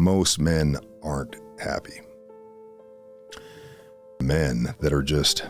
most men aren't happy. Men that are just,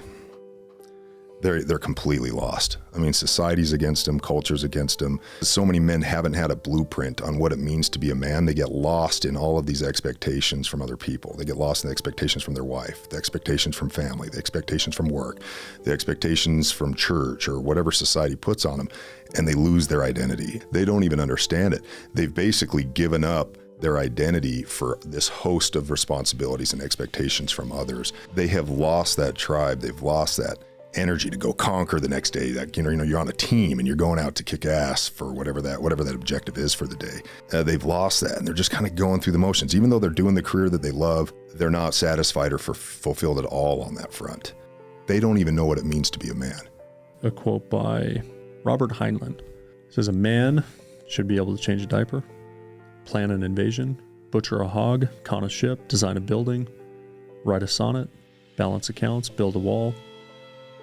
they're completely lost. I mean, society's against them, culture's against them. So many men haven't had a blueprint on what it means to be a man. They get lost in all of these expectations from other people. They get lost in the expectations from their wife, the expectations from family, the expectations from work, the expectations from church or whatever society puts on them, and they lose their identity. They don't even understand it. They've basically given up their identity for this host of responsibilities and expectations from others. They have lost that tribe. They've lost that energy to go conquer the next day. That, you're on a team and you're going out to kick ass for whatever that objective is for the day. They've lost that, and they're just kind of going through the motions. Even though they're doing the career that they love, they're not satisfied or fulfilled at all on that front. They don't even know what it means to be a man. A quote by Robert Heinlein says, "A man should be able to change a diaper, plan an invasion, butcher a hog, con a ship, design a building, write a sonnet, balance accounts, build a wall,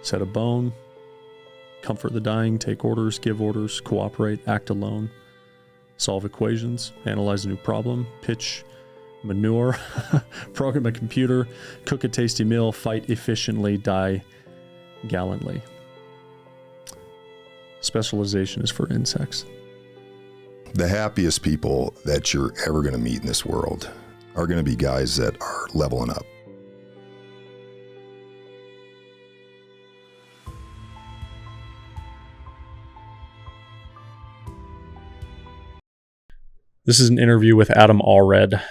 set a bone, comfort the dying, take orders, give orders, cooperate, act alone, solve equations, analyze a new problem, pitch manure, program a computer, cook a tasty meal, fight efficiently, die gallantly." Specialization is for insects. The happiest people that you're ever going to meet in this world are going to be guys that are leveling up. This is an interview with Adam Allred.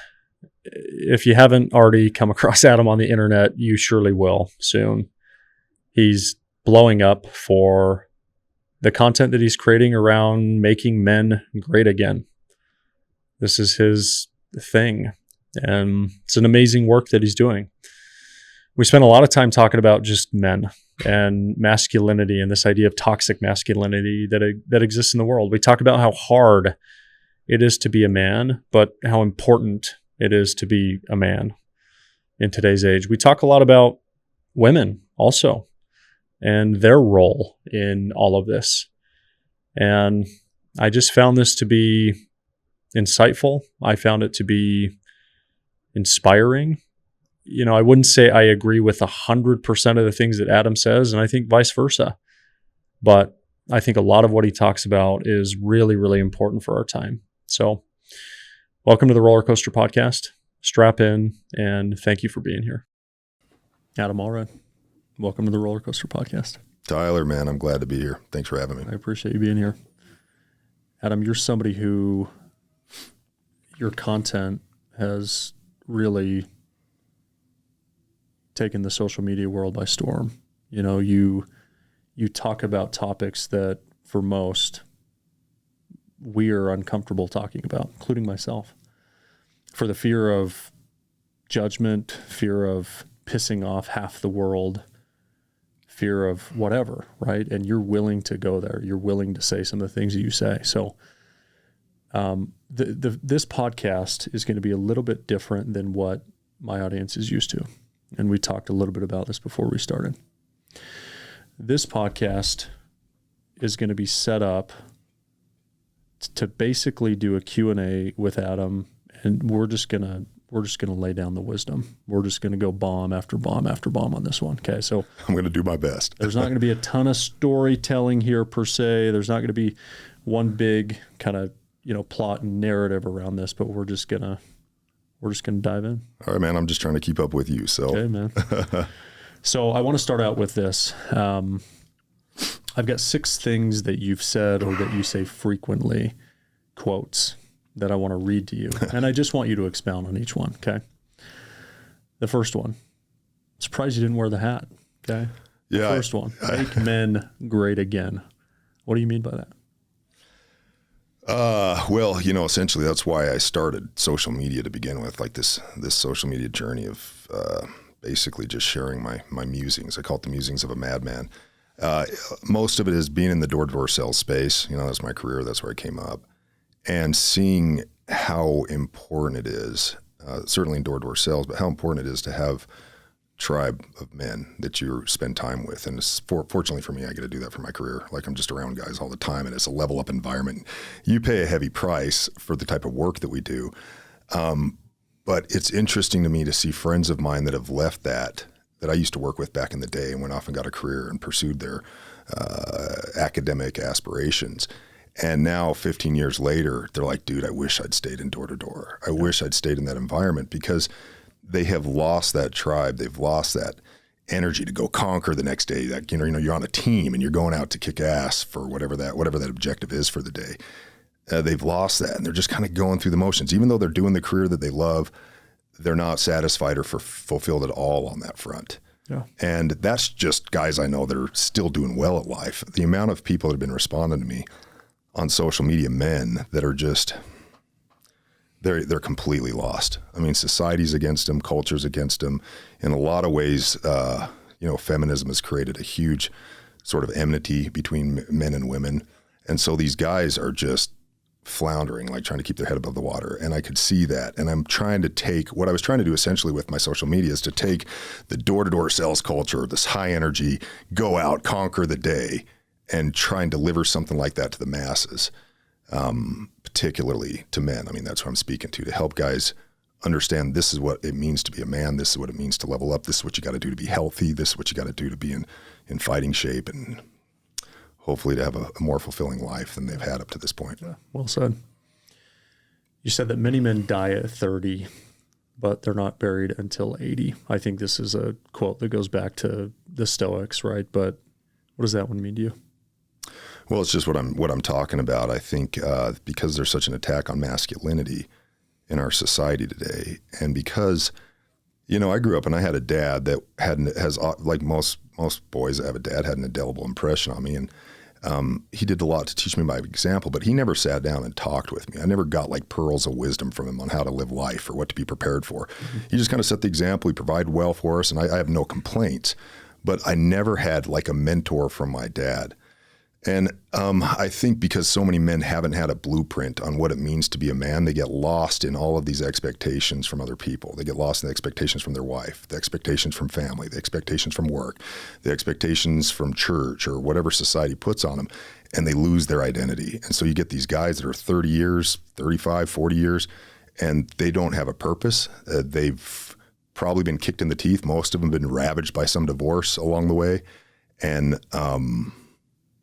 If you haven't already come across Adam on the internet, you surely will soon. He's blowing up for the content that he's creating around making men great again. This is his thing, and it's an amazing work that he's doing. We spent a lot of time talking about just men and masculinity and this idea of toxic masculinity that exists in the world. We talk about how hard it is to be a man, but how important it is to be a man in today's age. We talk a lot about women also and their role in all of this. And I just found this to be insightful. I found it to be inspiring. I wouldn't say I agree with 100% of the things that Adam says, and I think vice versa. But I think a lot of what he talks about is really, really important for our time. So welcome to the Rollercoaster Podcast. Strap in, and thank you for being here. Adam Allred, welcome to the Rollercoaster Podcast. Tyler, man, I'm glad to be here. Thanks for having me. I appreciate you being here. Adam, you're somebody who your content has really taken the social media world by storm. You talk about topics that for most we are uncomfortable talking about, including myself, for the fear of judgment, fear of pissing off half the world, fear of whatever, right? And you're willing to go there. You're willing to say some of the things that you say. So this podcast is going to be a little bit different than what my audience is used to. And we talked a little bit about this before we started. This podcast is going to be set up to basically do a Q&A with Adam, and we're just gonna lay down the wisdom. We're just gonna go bomb after bomb after bomb on this one. Okay, so I'm gonna do my best. There's not gonna be a ton of storytelling here per se. There's not gonna be one big kind of plot and narrative around this, but we're just gonna dive in. All right, man. I'm just trying to keep up with you. So okay, man. So I want to start out with this. I've got 6 things that you've said or that you say frequently, quotes, that I want to read to you. And I just want you to expound on each one, okay? The first one. Surprised you didn't wear the hat, okay? Yeah. The first one. Make men great again. What do you mean by that? Well, essentially that's why I started social media to begin with, like this social media journey of basically just sharing my musings. I call it the musings of a madman. Most of it is being in the door-to-door sales space. That's my career. That's where I came up. And seeing how important it is, certainly in door-to-door sales, but how important it is to have tribe of men that you spend time with. And fortunately for me, I get to do that for my career. Like, I'm just around guys all the time, and it's a level up environment. You pay a heavy price for the type of work that we do. But it's interesting to me to see friends of mine that have left that I used to work with back in the day and went off and got a career and pursued their academic aspirations. And now 15 years later, they're like, dude, I wish I'd stayed in door to door. I wish I'd stayed in that environment, because they have lost that tribe. They've lost that energy to go conquer the next day. That, you're on a team and you're going out to kick ass for whatever that objective is for the day. They've lost that, and they're just kind of going through the motions. Even though they're doing the career that they love, they're not satisfied or fulfilled at all on that front. Yeah. And that's just guys I know that are still doing well at life. The amount of people that have been responding to me on social media, men that are just, they're completely lost. I mean, society's against them, culture's against them. In a lot of ways, feminism has created a huge sort of enmity between men and women. And so these guys are just floundering, like trying to keep their head above the water. And I could see that. And I'm trying to take what I was trying to do essentially with my social media is to take the door-to-door sales culture, this high energy, go out, conquer the day, and try and deliver something like that to the masses, particularly to men. I mean, that's what I'm speaking to help guys understand this is what it means to be a man. This is what it means to level up. This is what you got to do to be healthy. This is what you got to do to be in fighting shape, and hopefully to have a more fulfilling life than they've had up to this point. Yeah, well said. You said that many men die at 30, but they're not buried until 80. I think this is a quote that goes back to the Stoics, right? But what does that one mean to you? Well, it's just what I'm talking about. I think because there's such an attack on masculinity in our society today, and because, I grew up and I had a dad that has like most boys that have a dad, had an indelible impression on me, and he did a lot to teach me by example, but he never sat down and talked with me. I never got like pearls of wisdom from him on how to live life or what to be prepared for. Mm-hmm. He just kind of set the example. He provided well for us, and I have no complaints, but I never had like a mentor from my dad. And I think because so many men haven't had a blueprint on what it means to be a man, they get lost in all of these expectations from other people. They get lost in the expectations from their wife, the expectations from family, the expectations from work, the expectations from church or whatever society puts on them, and they lose their identity. And so you get these guys that are 30 years, 35, 40 years, and they don't have a purpose. They've probably been kicked in the teeth. Most of them have been ravaged by some divorce along the way. And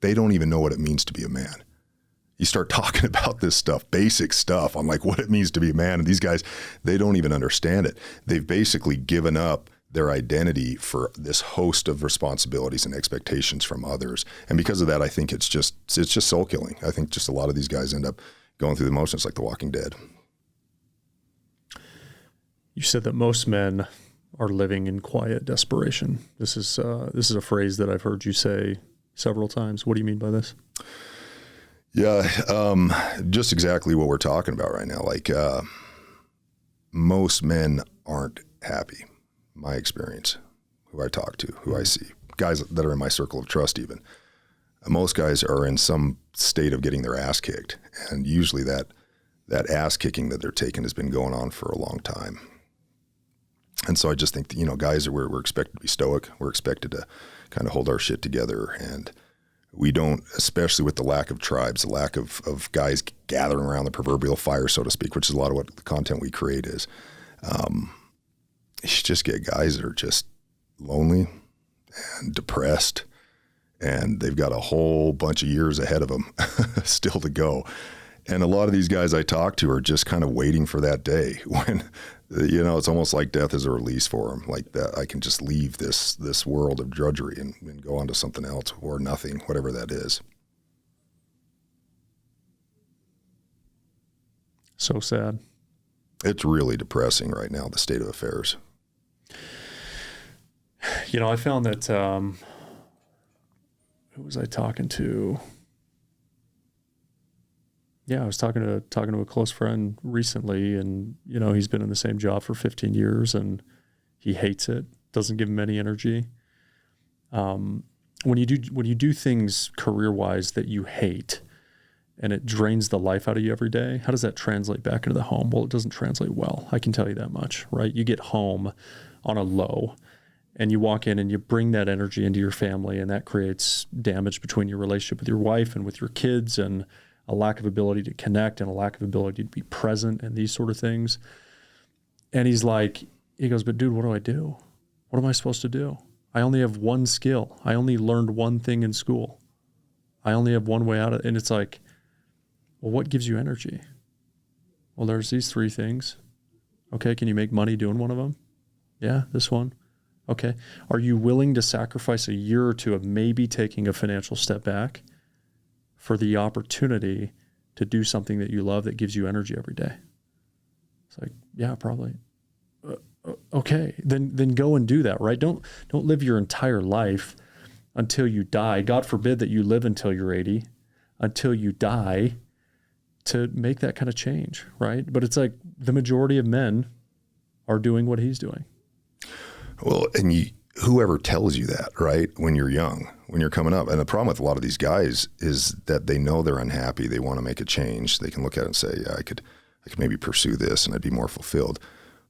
they don't even know what it means to be a man. You start talking about this stuff, basic stuff on like what it means to be a man. And these guys, they don't even understand it. They've basically given up their identity for this host of responsibilities and expectations from others. And because of that, I think it's just soul killing. I think just a lot of these guys end up going through the motions like The Walking Dead. You said that most men are living in quiet desperation. This is a phrase that I've heard you say several times. What do you mean by this? Yeah, just exactly what we're talking about right now. Like most men aren't happy. My experience, who I talk to, who I see, guys that are in my circle of trust even. Most guys are in some state of getting their ass kicked. And usually that ass kicking that they're taking has been going on for a long time. And so I just think that, guys we're expected to be stoic. We're expected to kind of hold our shit together. And we don't, especially with the lack of tribes, the lack of guys gathering around the proverbial fire, so to speak, which is a lot of what the content we create is. You just get guys that are just lonely and depressed, and they've got a whole bunch of years ahead of them still to go. And a lot of these guys I talk to are just kind of waiting for that day when, it's almost like death is a release for them. Like that, I can just leave this world of drudgery and go on to something else or nothing, whatever that is. So sad. It's really depressing right now, the state of affairs. I found that, who was I talking to? Yeah, I was talking to a close friend recently, and he's been in the same job for 15 years, and he hates it. Doesn't give him any energy. When you do things career-wise that you hate, and it drains the life out of you every day, how does that translate back into the home? Well, it doesn't translate well. I can tell you that much, right? You get home on a low, and you walk in and you bring that energy into your family, and that creates damage between your relationship with your wife and with your kids, and a lack of ability to connect and a lack of ability to be present and these sort of things. And he goes, but dude, what do I do? What am I supposed to do? I only have one skill. I only learned one thing in school. I only have one way out of it. And it's like, well, what gives you energy? Well, there's these 3 things. Okay, can you make money doing one of them? Yeah, this one. Okay. Are you willing to sacrifice a year or 2 of maybe taking a financial step back for the opportunity to do something that you love that gives you energy every day? It's like, yeah, probably. Okay, then go and do that, right? Don't live your entire life until you die. God forbid that you live until you're 80, until you die, to make that kind of change, right? But it's like the majority of men are doing what he's doing. Well, and whoever tells you that, right, when you're young, when you're coming up. And the problem with a lot of these guys is that they know they're unhappy. They want to make a change. They can look at it and say, yeah, I could maybe pursue this and I'd be more fulfilled.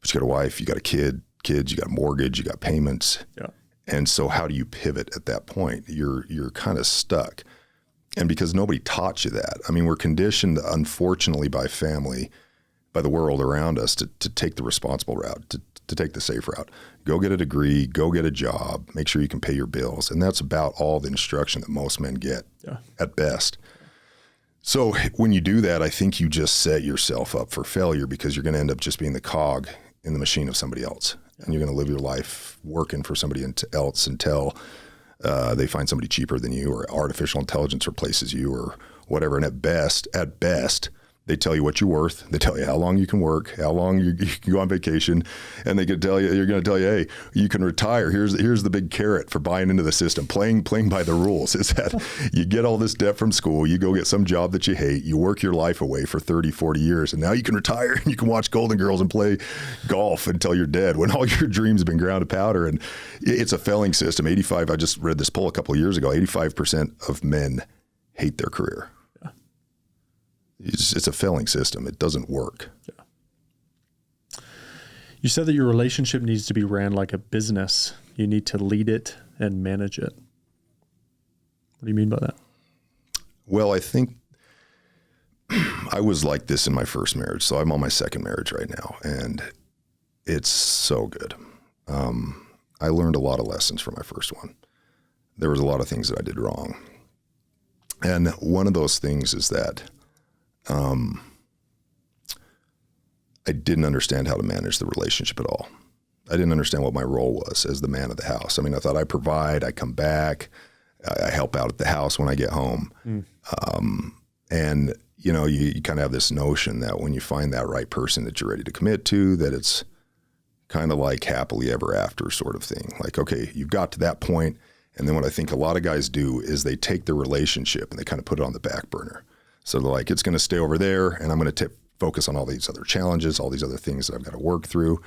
But you got a wife, you got a kids, you got a mortgage, you got payments. Yeah. And so how do you pivot at that point? You're kind of stuck. And because nobody taught you that. I mean, we're conditioned, unfortunately, by family, by the world around us to take the responsible route, to take the safe route. Go get a degree, go get a job, make sure you can pay your bills. And that's about all the instruction that most men get at best. So when you do that, I think you just set yourself up for failure, because you're going to end up just being the cog in the machine of somebody else. And you're going to live your life working for somebody else until they find somebody cheaper than you, or artificial intelligence replaces you, or whatever. And at best, they tell you what you're worth. They tell you how long you can work, how long you can go on vacation, and they could tell you, you're going to tell you, hey, you can retire. Here's the big carrot for buying into the system, playing by the rules. Is that you get all this debt from school, you go get some job that you hate, you work your life away for 30, 40 years, and now you can retire and you can watch Golden Girls and play golf until you're dead, when all your dreams have been ground to powder. And it's a failing system. I just read this poll a couple of years ago, 85% of men hate their career. It's a failing system. It doesn't work. Yeah. You said that your relationship needs to be ran like a business. You need to lead it and manage it. What do you mean by that? Well, I think I was like this in my first marriage. So I'm on my second marriage right now, and it's so good. I learned a lot of lessons from my first one. There was a lot of things that I did wrong. And one of those things is that I didn't understand how to manage the relationship at all. I didn't understand what my role was as the man of the house. I mean, I thought I provide, I come back, I help out at the house when I get home. And, you kind of have this notion that when you find that right person that you're ready to commit to, that it's kind of like happily ever after sort of thing. Like, okay, you've got to that point. And then what I think a lot of guys do is they take the relationship and they kind of put it on the back burner. So they're like, it's going to stay over there, and I'm going to focus on all these other challenges, all these other things that I've got to work through.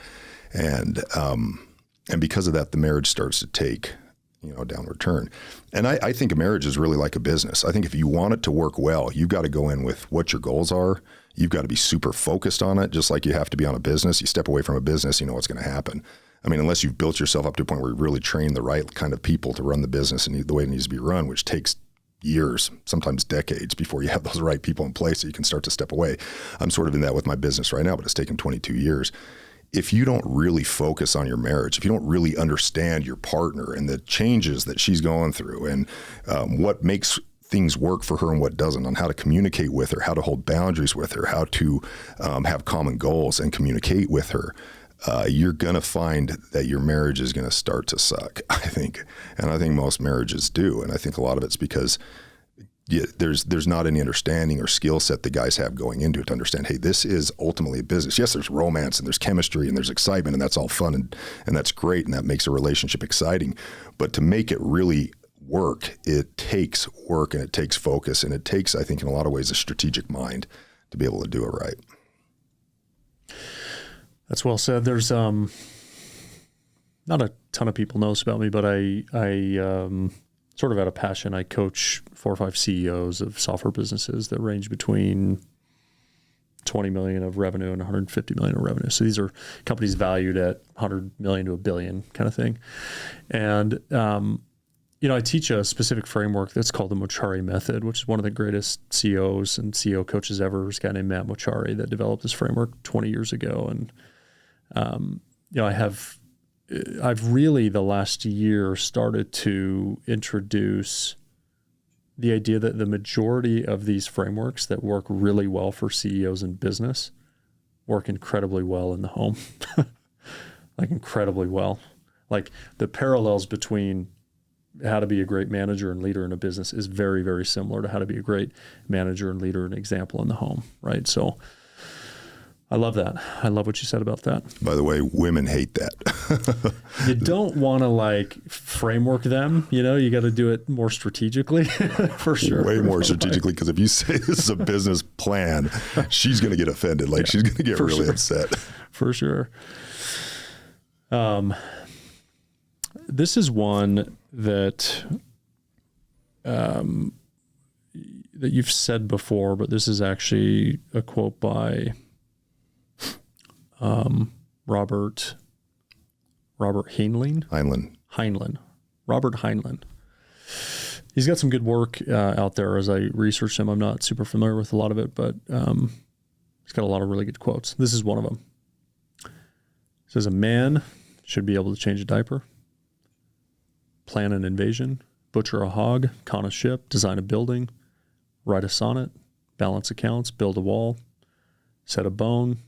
And because of that, the marriage starts to take, a downward turn. And I think a marriage is really like a business. I think if you want it to work well, you've got to go in with what your goals are. You've got to be super focused on it, just like you have to be on a business. You step away from a business, you know what's going to happen. I mean, unless you've built yourself up to a point where you really train the right kind of people to run the business and the way it needs to be run, which takes years, sometimes decades, before you have those right people in place so you can start to step away. I'm sort of in that with my business right now, but it's taken 22 years. If you don't really focus on your marriage, if you don't really understand your partner and the changes that she's going through, and what makes things work for her and what doesn't, on how to communicate with her, how to hold boundaries with her, how to have common goals and communicate with her, you're going to find that your marriage is going to start to suck, I think. And I think most marriages do. And I think a lot of it's because there's not any understanding or skill set the guys have going into it to understand, hey, this is ultimately a business. Yes, there's romance and there's chemistry and there's excitement, and that's all fun and that's great, and that makes a relationship exciting. But to make it really work, it takes work and it takes focus, and it takes, I think, in a lot of ways, a strategic mind to be able to do it right. That's well said. There's not a ton of people know this about me, but I sort of out of passion, I coach 4 or 5 CEOs of software businesses that range between 20 million of revenue and 150 million of revenue. So these are companies valued at 100 million to $1 billion kind of thing. And I teach a specific framework that's called the Mochari method, which is one of the greatest CEOs and CEO coaches ever. There's a guy named Matt Mochari that developed this framework 20 years ago. And I've really the last year started to introduce the idea that the majority of these frameworks that work really well for CEOs in business work incredibly well in the home. Like incredibly well. Like the parallels between how to be a great manager and leader in a business is very, very similar to how to be a great manager and leader and example in the home, right? So I love that. I love what you said about that. By the way, women hate that. You don't want to like framework them, you got to do it more strategically for sure. Way more strategically, because if you say this is a business plan, she's going to get offended. Like she's going to get really upset. For sure. This is one that that you've said before, but this is actually a quote by Robert Heinlein. Robert Heinlein. He's got some good work out there. As I researched him, I'm not super familiar with a lot of it, but he's got a lot of really good quotes. This is one of them. It says, a man should be able to change a diaper, plan an invasion, butcher a hog, con a ship, design a building, write a sonnet, balance accounts, build a wall, set a bone,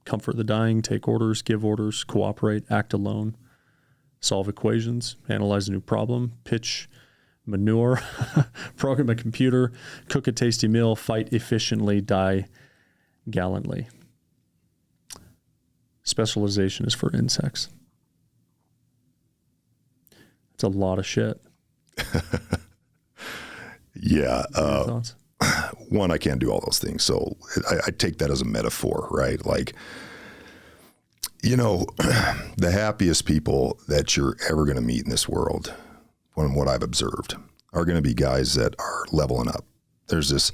comfort the dying, take orders, give orders, cooperate, act alone, solve equations, analyze a new problem, pitch manure, program a computer, cook a tasty meal, fight efficiently, die gallantly. Specialization is for insects. It's a lot of shit. Yeah. One, I can't do all those things. So I take that as a metaphor, right? Like, the happiest people that you're ever going to meet in this world, from what I've observed, are going to be guys that are leveling up. There's this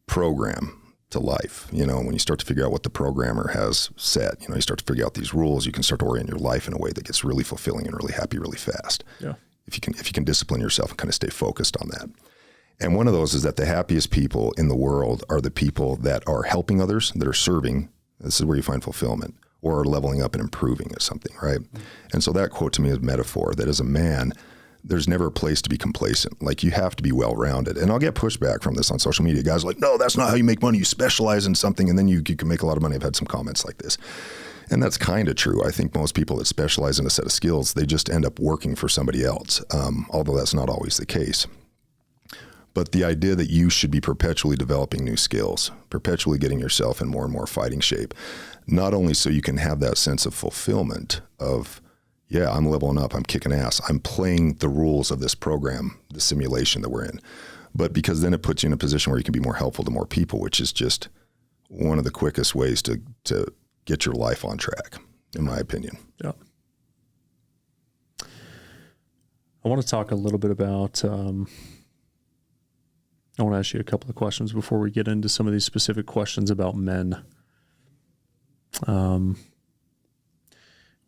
program to life, when you start to figure out what the programmer has set, you start to figure out these rules, you can start to orient your life in a way that gets really fulfilling and really happy really fast. Yeah. If you can discipline yourself and kind of stay focused on that. And one of those is that the happiest people in the world are the people that are helping others, that are serving. This is where you find fulfillment, or are leveling up and improving at something, right? Mm-hmm. And so that quote to me is a metaphor that as a man, there's never a place to be complacent. Like, you have to be well-rounded. And I'll get pushback from this on social media. Guys are like, no, that's not how you make money. You specialize in something and then you can make a lot of money. I've had some comments like this. And that's kind of true. I think most people that specialize in a set of skills, they just end up working for somebody else, although that's not always the case. But the idea that you should be perpetually developing new skills, perpetually getting yourself in more and more fighting shape, not only so you can have that sense of fulfillment of, yeah, I'm leveling up, I'm kicking ass, I'm playing the rules of this program, the simulation that we're in, but because then it puts you in a position where you can be more helpful to more people, which is just one of the quickest ways to get your life on track, in my opinion. Yeah. I want to talk a little bit about, I want to ask you a couple of questions before we get into some of these specific questions about men.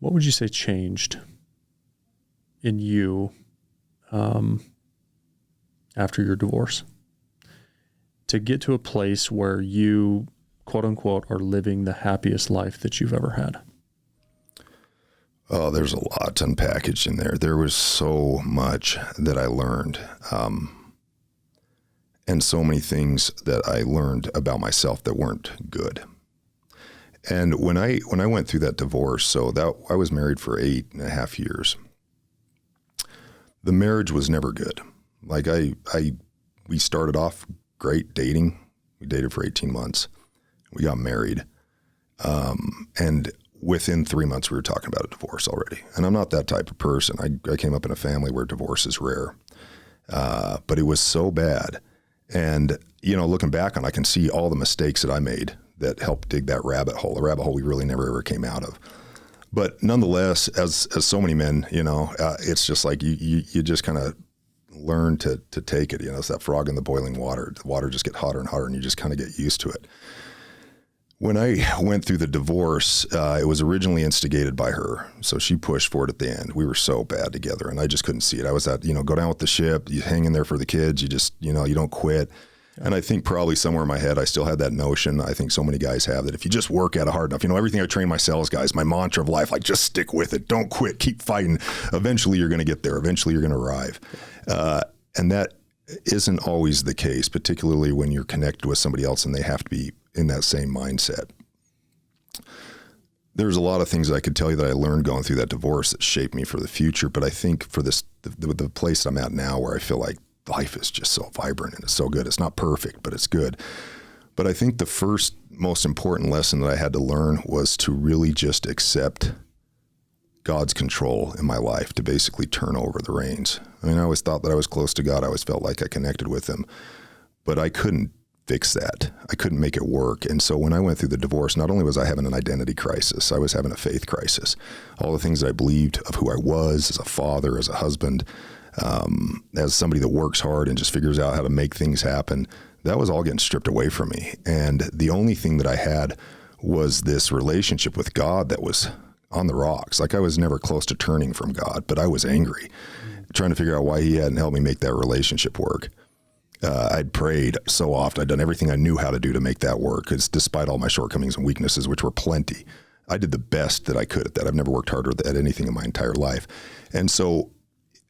What would you say changed in you after your divorce to get to a place where you, quote unquote, are living the happiest life that you've ever had? Oh, there's a lot unpackaged in there. There was so much that I learned. And so many things that I learned about myself that weren't good. And when I went through that divorce, so that I was married for 8.5 years. The marriage was never good. Like we started off great dating. We dated for 18 months. We got married. And within 3 months, we were talking about a divorce already. And I'm not that type of person. I came up in a family where divorce is rare. But it was so bad. And, looking back on, I can see all the mistakes that I made that helped dig that rabbit hole, a rabbit hole we really never ever came out of. But nonetheless, as so many men, it's just like you just kind of learn to take it. It's that frog in the boiling water. The water just gets hotter and hotter and you just kind of get used to it. When I went through the divorce, it was originally instigated by her. So she pushed for it at the end. We were so bad together and I just couldn't see it. I was at, go down with the ship, you hang in there for the kids. You just, you don't quit. And I think probably somewhere in my head, I still had that notion. I think so many guys have that if you just work at it hard enough, everything I train my sales guys, my mantra of life, like just stick with it. Don't quit. Keep fighting. Eventually you're going to get there. Eventually you're going to arrive. And that isn't always the case, particularly when you're connected with somebody else and they have to be in that same mindset. There's a lot of things I could tell you that I learned going through that divorce that shaped me for the future. But I think for the place I'm at now, where I feel like life is just so vibrant and it's so good. It's not perfect, but it's good. But I think the first most important lesson that I had to learn was to really just accept God's control in my life, to basically turn over the reins. I mean, I always thought that I was close to God. I always felt like I connected with him, but I couldn't fix that. I couldn't make it work. And so when I went through the divorce, not only was I having an identity crisis, I was having a faith crisis. All the things that I believed of who I was as a father, as a husband, as somebody that works hard and just figures out how to make things happen, that was all getting stripped away from me. And the only thing that I had was this relationship with God that was on the rocks. Like I was never close to turning from God, but I was angry, trying to figure out why he hadn't helped me make that relationship work. I'd prayed so often. I'd done everything I knew how to do to make that work, because despite all my shortcomings and weaknesses, which were plenty, I did the best that I could at that. I've never worked harder at anything in my entire life. And so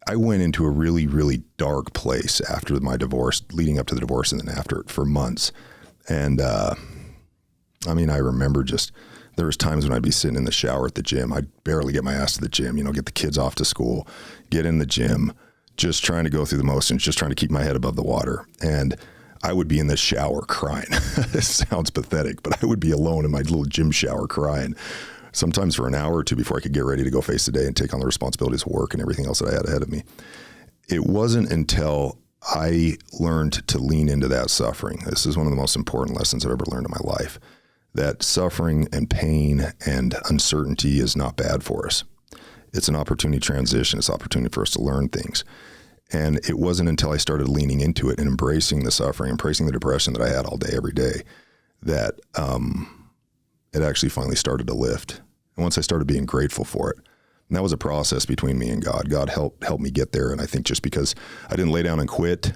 I went into a really, really dark place after my divorce, leading up to the divorce and then after it, for months. And I remember there was times when I'd be sitting in the shower at the gym. I'd barely get my ass to the gym, get the kids off to school, get in the gym, just trying to go through the motions, just trying to keep my head above the water. And I would be in the shower crying. It sounds pathetic, but I would be alone in my little gym shower crying, sometimes for an hour or two before I could get ready to go face the day and take on the responsibilities of work and everything else that I had ahead of me. It wasn't until I learned to lean into that suffering. This is one of the most important lessons I've ever learned in my life, that suffering and pain and uncertainty is not bad for us. It's an opportunity to transition. It's an opportunity for us to learn things. And it wasn't until I started leaning into it and embracing the suffering, embracing the depression that I had all day, every day, that it actually finally started to lift. And once I started being grateful for it, and that was a process between me and God. God helped me get there. And I think just because I didn't lay down and quit,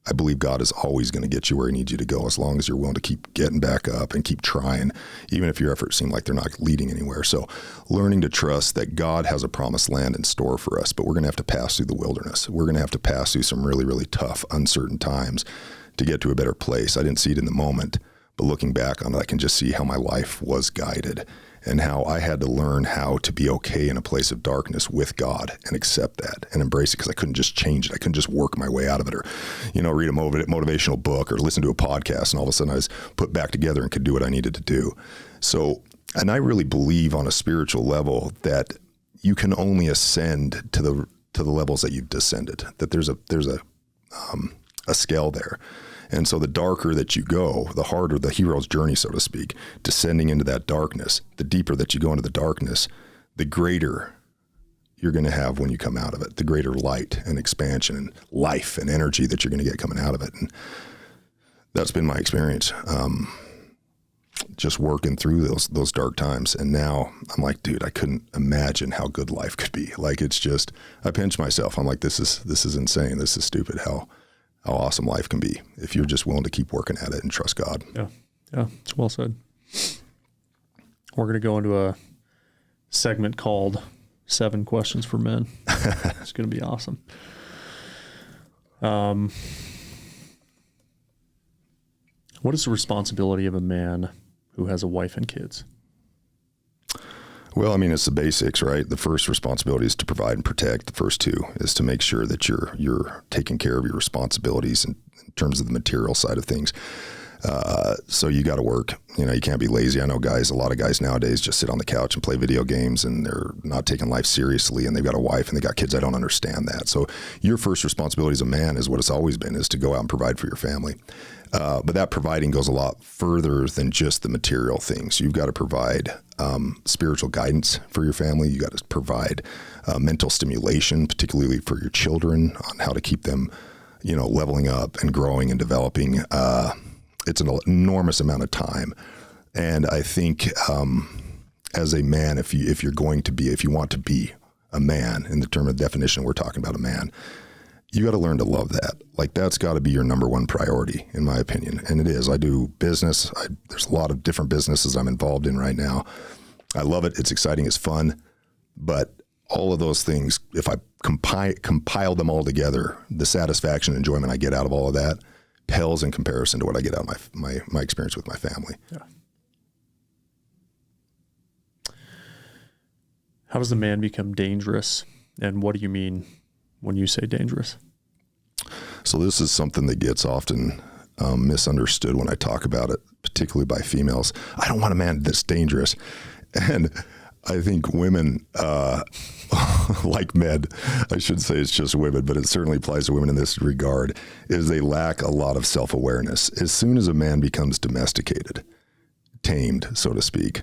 I believe God is always going to get you where he needs you to go, as long as you're willing to keep getting back up and keep trying, even if your efforts seem like they're not leading anywhere. So learning to trust that God has a promised land in store for us, but we're going to have to pass through the wilderness. We're going to have to pass through some really, really tough, uncertain times to get to a better place. I didn't see it in the moment, but looking back on it, I can just see how my life was guided and how I had to learn how to be okay in a place of darkness with God and accept that and embrace it, because I couldn't just change it. I couldn't just work my way out of it, or, read a motivational book or listen to a podcast, and all of a sudden I was put back together and could do what I needed to do. So, and I really believe on a spiritual level that you can only ascend to the levels that you've descended, that there's a scale there. And so the darker that you go, the harder the hero's journey, so to speak, descending into that darkness. The deeper that you go into the darkness, the greater you're going to have when you come out of it, the greater light and expansion and life and energy that you're going to get coming out of it. And that's been my experience, just working through those dark times. And now I'm like, dude, I couldn't imagine how good life could be. Like, it's just, I pinch myself. I'm like, this is insane. This is stupid how awesome life can be if you're just willing to keep working at it and trust God. Yeah, it's well said. We're going to go into a segment called 7 Questions for Men. It's going to be awesome. What is the responsibility of a man who has a wife and kids? Well, it's the basics, right? The first responsibility is to provide and protect. The first 2 is to make sure that you're taking care of your responsibilities in terms of the material side of things. So you got to work. You can't be lazy. I know a lot of guys nowadays just sit on the couch and play video games, and they're not taking life seriously, and they've got a wife and they got kids. I don't understand that. So your first responsibility as a man is what it's always been, is to go out and provide for your family. But that providing goes a lot further than just the material things. You've got to provide spiritual guidance for your family. You got to provide mental stimulation, particularly for your children, on how to keep them, leveling up and growing and developing. It's an enormous amount of time. And I think as a man, if you want to be a man, in the term of definition, we're talking about a man, you got to learn to love that. Like, that's got to be your number one priority, in my opinion. And it is. I do business. There's a lot of different businesses I'm involved in right now. I love it. It's exciting. It's fun. But all of those things, if I compile them all together, the satisfaction and enjoyment I get out of all of that pales in comparison to what I get out of my experience with my family. Yeah. How does a man become dangerous? And what do you mean when you say dangerous? So this is something that gets often misunderstood when I talk about it, particularly by females. I don't want a man that's dangerous. And I think women, like men, I shouldn't say it's just women, but it certainly applies to women in this regard, is they lack a lot of self-awareness. As soon as a man becomes domesticated, tamed, so to speak,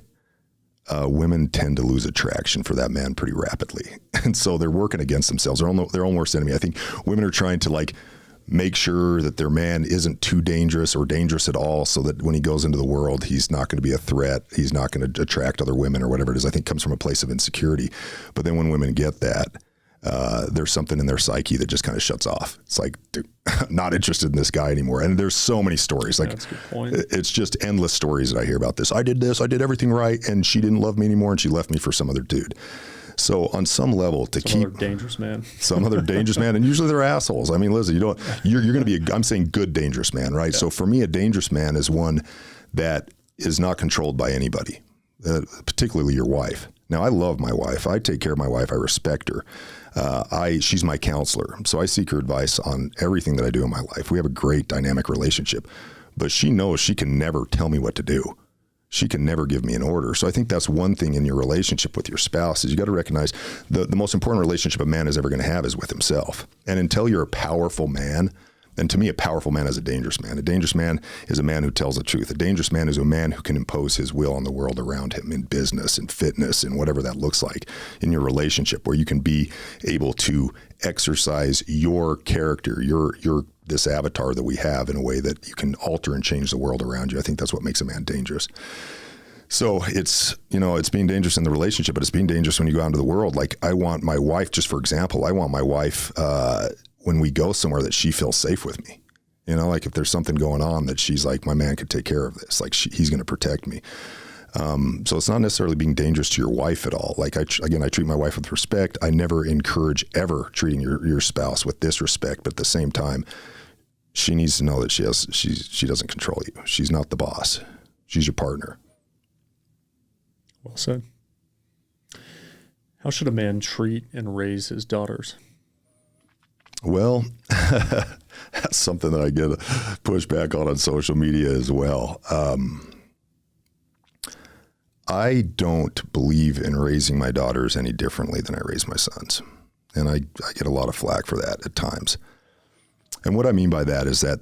women tend to lose attraction for that man pretty rapidly. And so they're working against themselves. They're their own worst enemy. I think women are trying to like make sure that their man isn't too dangerous or dangerous at all, so that when he goes into the world, he's not going to be a threat. He's not going to attract other women or whatever it is. I think it comes from a place of insecurity. But then when women get that, there's something in their psyche that just kind of shuts off. It's like, dude, I'm not interested in this guy anymore. And there's so many stories. Like, that's a good point. It's just endless stories that I hear about this. I did everything right, and she didn't love me anymore, and she left me for some other dude. So on some level, some other dangerous man, and usually they're assholes. I mean, listen, you're going to be, I'm saying good dangerous man, right? Yeah. So for me, a dangerous man is one that is not controlled by anybody, particularly your wife. Now, I love my wife. I take care of my wife. I respect her. She's my counselor. So I seek her advice on everything that I do in my life. We have a great dynamic relationship, but she knows she can never tell me what to do. She can never give me an order. So I think that's one thing in your relationship with your spouse is you got to recognize the most important relationship a man is ever going to have is with himself. And until you're a powerful man, and to me, a powerful man is a dangerous man. A dangerous man is a man who tells the truth. A dangerous man is a man who can impose his will on the world around him in business and fitness and whatever that looks like in your relationship, where you can be able to exercise your character, your this avatar that we have in a way that you can alter and change the world around you. I think that's what makes a man dangerous. So it's being dangerous in the relationship, but it's being dangerous when you go out into the world. Like, I want my wife, just for example, when we go somewhere that she feels safe with me. Like if there's something going on that she's like, my man could take care of this. Like he's going to protect me. So it's not necessarily being dangerous to your wife at all. Like I treat my wife with respect. I never encourage ever treating your spouse with disrespect, but at the same time, she needs to know that she doesn't control you. She's not the boss. She's your partner. Well said. How should a man treat and raise his daughters? Well, that's something that I get pushback on social media as well. I don't believe in raising my daughters any differently than I raise my sons. And I get a lot of flack for that at times. And what I mean by that is that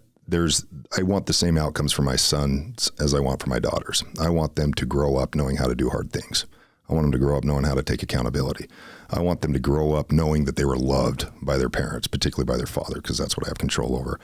I want the same outcomes for my sons as I want for my daughters. I want them to grow up knowing how to do hard things. I want them to grow up knowing how to take accountability. I want them to grow up knowing that they were loved by their parents, particularly by their father, because that's what I have control over.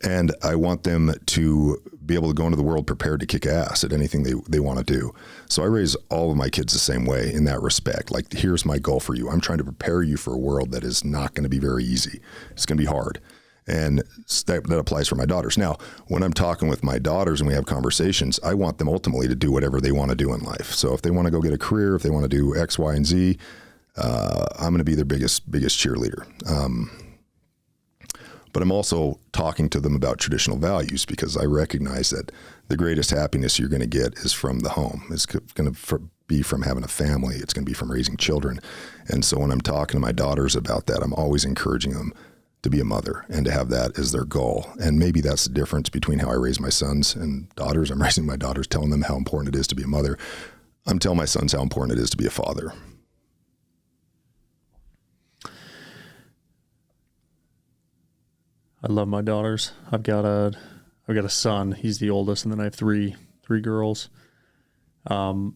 And I want them to be able to go into the world prepared to kick ass at anything they want to do. So I raise all of my kids the same way in that respect. Like, here's my goal for you. I'm trying to prepare you for a world that is not going to be very easy. It's going to be hard. And that applies for my daughters. Now, when I'm talking with my daughters and we have conversations, I want them ultimately to do whatever they want to do in life. So if they want to go get a career, if they want to do X, Y, and Z, I'm going to be their biggest cheerleader. But I'm also talking to them about traditional values, because I recognize that the greatest happiness you're going to get is from the home. It's going to be from having a family. It's going to be from raising children. And so when I'm talking to my daughters about that, I'm always encouraging them to be a mother and to have that as their goal. And maybe that's the difference between how I raise my sons and daughters. I'm raising my daughters, telling them how important it is to be a mother. I'm telling my sons how important it is to be a father. I love my daughters. I've got a son. He's the oldest, and then I have three girls. And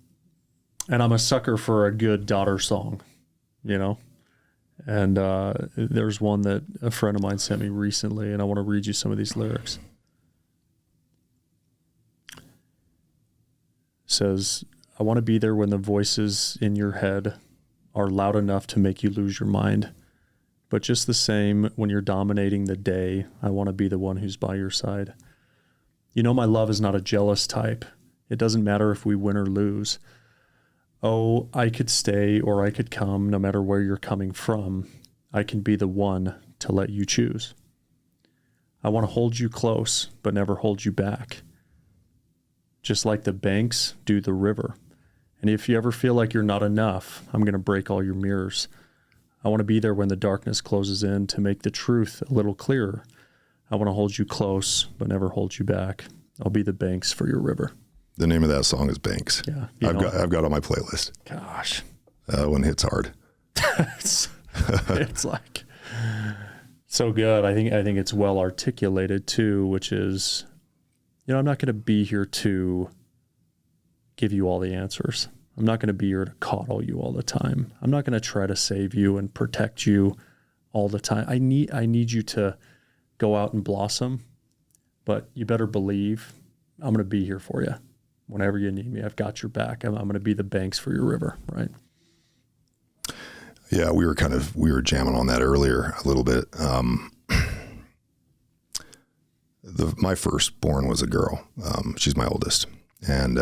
I'm a sucker for a good daughter song, And there's one that a friend of mine sent me recently, and I want to read you some of these lyrics. It says, I want to be there when the voices in your head are loud enough to make you lose your mind. But just the same, when you're dominating the day, I want to be the one who's by your side. You know, my love is not a jealous type. It doesn't matter if we win or lose. Oh, I could stay or I could come, no matter where you're coming from. I can be the one to let you choose. I want to hold you close, but never hold you back. Just like the banks do the river. And if you ever feel like you're not enough, I'm going to break all your mirrors. I want to be there when the darkness closes in to make the truth a little clearer. I want to hold you close, but never hold you back. I'll be the banks for your river. The name of that song is Banks. Yeah, I've got on my playlist. Gosh. One hits hard. It's like so good. I think it's well articulated too, which is, you know, I'm not going to be here to give you all the answers. I'm not going to be here to coddle you all the time. I'm not going to try to save you and protect you all the time. I need you to go out and blossom, but you better believe I'm going to be here for you. Whenever you need me, I've got your back. I'm going to be the banks for your river, right? Yeah, we were jamming on that earlier a little bit. My firstborn was a girl. She's my oldest. And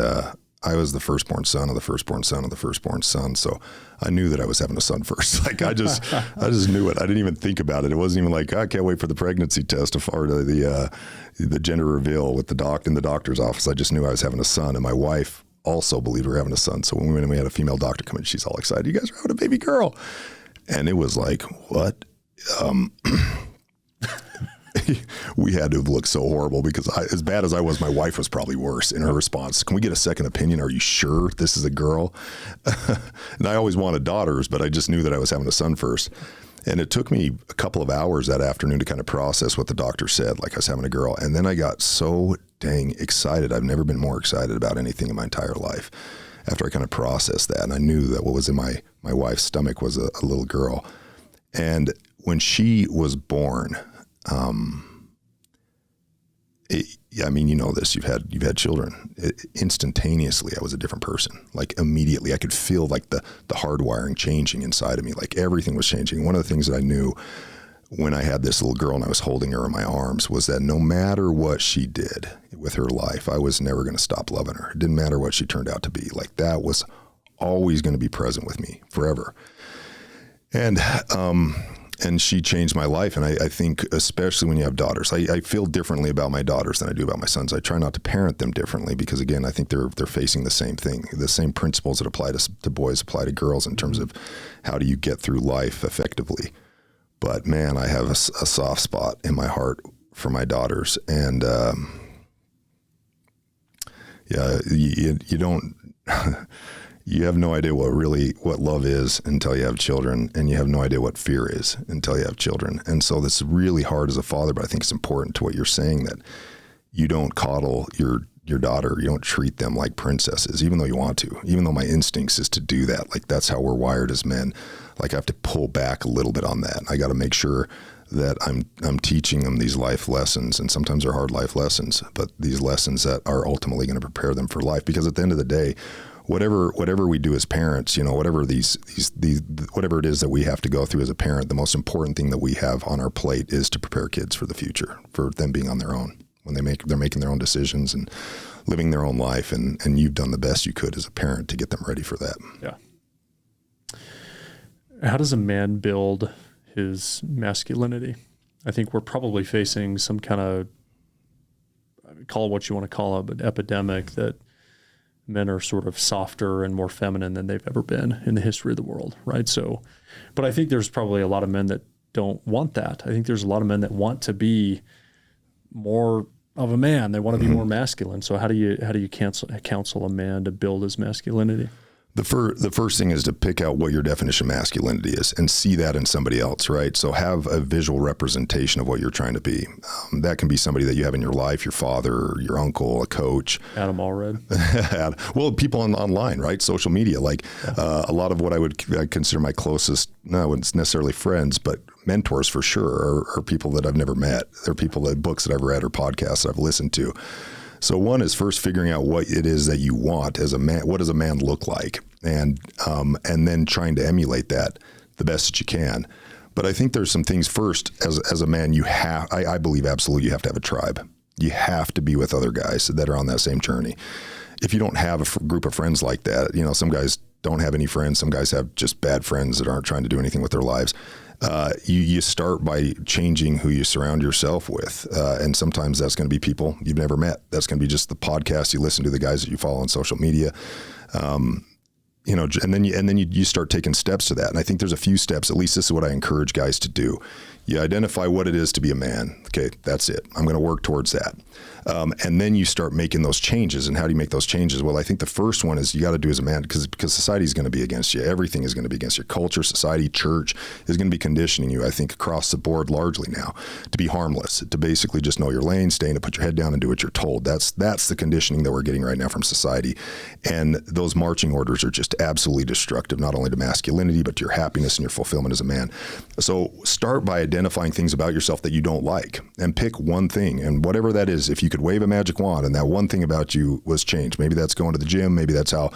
I was the firstborn son of the firstborn son of the firstborn son. So I knew that I was having a son first. Like I just knew it. I didn't even think about it. It wasn't even like, I can't wait for the pregnancy test or the gender reveal with in the doctor's office. I just knew I was having a son, and my wife also believed we were having a son. So when we went and we had a female doctor come in, she's all excited. You guys are having a baby girl. And it was like, what? We had to have looked so horrible because as bad as I was, my wife was probably worse in her response. Can we get a second opinion? Are you sure this is a girl? And I always wanted daughters, but I just knew that I was having a son first. And it took me a couple of hours that afternoon to kind of process what the doctor said, like I was having a girl. And then I got so dang excited. I've never been more excited about anything in my entire life after I kind of processed that. And I knew that what was in my wife's stomach was a little girl. And when she was born, I mean, you know this, you've had children. Instantaneously, I was a different person. Like immediately, I could feel like the hardwiring changing inside of me. Like everything was changing. One of the things that I knew when I had this little girl and I was holding her in my arms was that no matter what she did with her life, I was never going to stop loving her. It didn't matter what she turned out to be. Like that was always going to be present with me forever. And she changed my life. And I think, especially when you have daughters, I feel differently about my daughters than I do about my sons. I try not to parent them differently because, again, I think they're facing the same thing. The same principles that apply to boys apply to girls in terms of how do you get through life effectively. But man, I have a soft spot in my heart for my daughters. And you don't... You have no idea what love is until you have children, and you have no idea what fear is until you have children. And so this is really hard as a father, but I think it's important to what you're saying that you don't coddle your daughter. You don't treat them like princesses, even though you want to, even though my instincts is to do that. Like that's how we're wired as men. Like I have to pull back a little bit on that. I got to make sure that I'm teaching them these life lessons, and sometimes they're hard life lessons, but these lessons that are ultimately going to prepare them for life. Because at the end of the day, whatever we do as parents, you know, whatever whatever it is that we have to go through as a parent, the most important thing that we have on our plate is to prepare kids for the future, for them being on their own when they're making their own decisions and living their own life. And you've done the best you could as a parent to get them ready for that. Yeah. How does a man build his masculinity? I think we're probably facing some kind of, call it what you want to call it, but epidemic that men are sort of softer and more feminine than they've ever been in the history of the world, right? So, but I think there's probably a lot of men that don't want that. I think there's a lot of men that want to be more of a man. They want to be more masculine. So how do you counsel a man to build his masculinity? The first thing is to pick out what your definition of masculinity is and see that in somebody else, right? So have a visual representation of what you're trying to be. That can be somebody that you have in your life, your father, your uncle, a coach. Adam Allred. Well, people online, right? Social media. Like a lot of what I consider my closest, no, it's necessarily friends, but mentors for sure are people that I've never met. They're people that books that I've read or podcasts that I've listened to. So one is first figuring out what it is that you want as a man. What does a man look like? And then trying to emulate that the best that you can. But I think there's some things first as a man, I believe absolutely you have to have a tribe. You have to be with other guys that are on that same journey. If you don't have a group of friends like that, some guys don't have any friends. Some guys have just bad friends that aren't trying to do anything with their lives. You start by changing who you surround yourself with. And sometimes that's going to be people you've never met. That's going to be just the podcast you listen to, the guys that you follow on social media. And then you start taking steps to that. And I think there's a few steps, at least this is what I encourage guys to do. You identify what it is to be a man. Okay, that's it. I'm going to work towards that. And then you start making those changes. And how do you make those changes? Well, I think the first one is you got to do as a man, because society is going to be against you. Everything is going to be against your culture, society, church is going to be conditioning you, I think, across the board largely now to be harmless, to basically just know your lane, stay in it, put your head down and do what you're told. That's the conditioning that we're getting right now from society. And those marching orders are just absolutely destructive, not only to masculinity, but to your happiness and your fulfillment as a man. So start by identifying things about yourself that you don't like and pick one thing. And whatever that is, if you could wave a magic wand and that one thing about you was changed, maybe that's going to the gym, maybe that's how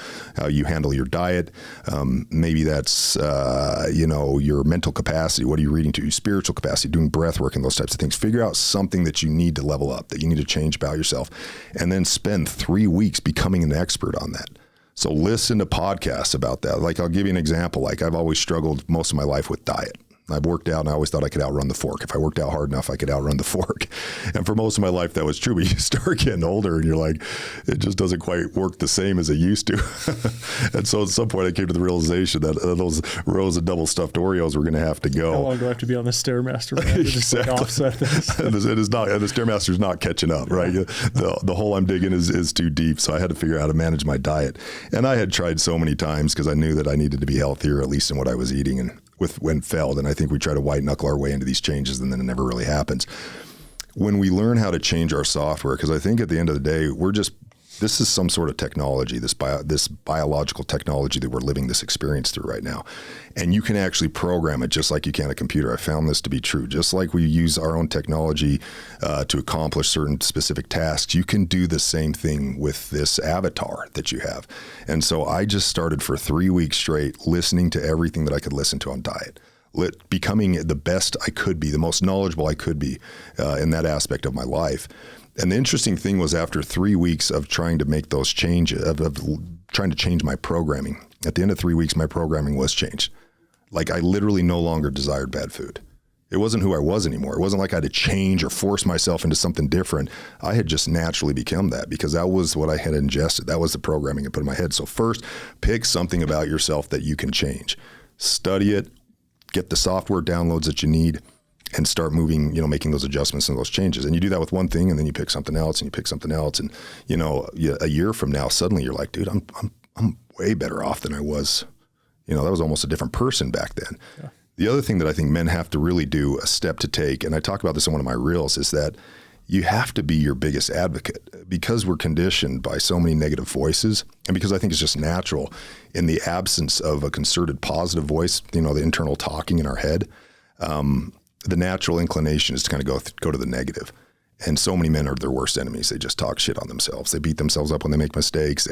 you handle your diet, maybe that's your mental capacity, what are you reading to, your spiritual capacity, doing breath work and those types of things. Figure out something that you need to level up, that you need to change about yourself, and then spend 3 weeks becoming an expert on that. So listen to podcasts about that. Like, I'll give you an example. Like, I've always struggled most of my life with diet. I've worked out and I always thought I could outrun the fork. If I worked out hard enough, I could outrun the fork. And for most of my life, that was true. But you start getting older and you're like, it just doesn't quite work the same as it used to. And so at some point I came to the realization that those rows of double stuffed Oreos were going to have to go. How long do I have to be on the Stairmaster, man, to exactly. just offset this? And the Stairmaster's not catching up, right? The hole I'm digging is too deep. So I had to figure out how to manage my diet. And I had tried so many times because I knew that I needed to be healthier, at least in what I was eating, and when failed. And I think we try to white knuckle our way into these changes and then it never really happens. When we learn how to change our software, because I think at the end of the day, this is some sort of technology, this biological technology that we're living this experience through right now. And you can actually program it just like you can a computer. I found this to be true. Just like we use our own technology to accomplish certain specific tasks, you can do the same thing with this avatar that you have. And so I just started for 3 weeks straight listening to everything that I could listen to on diet, becoming the best I could be, the most knowledgeable I could be in that aspect of my life. And the interesting thing was, after 3 weeks of trying to make those changes, of trying to change my programming, at the end of 3 weeks, my programming was changed. Like, I literally no longer desired bad food. It wasn't who I was anymore. It wasn't like I had to change or force myself into something different. I had just naturally become that because that was what I had ingested. That was the programming I put in my head. So first, pick something about yourself that you can change. Study it, get the software downloads that you need, and start moving, making those adjustments and those changes. And you do that with one thing, and then you pick something else, and you pick something else. And, a year from now, suddenly you're like, dude, I'm way better off than I was. That was almost a different person back then. Yeah. The other thing that I think men have to really do, a step to take, and I talk about this in one of my reels, is that you have to be your biggest advocate, because we're conditioned by so many negative voices. And because I think it's just natural in the absence of a concerted positive voice, the internal talking in our head, the natural inclination is to kind of go to the negative. And so many men are their worst enemies. They just talk shit on themselves. They beat themselves up when they make mistakes.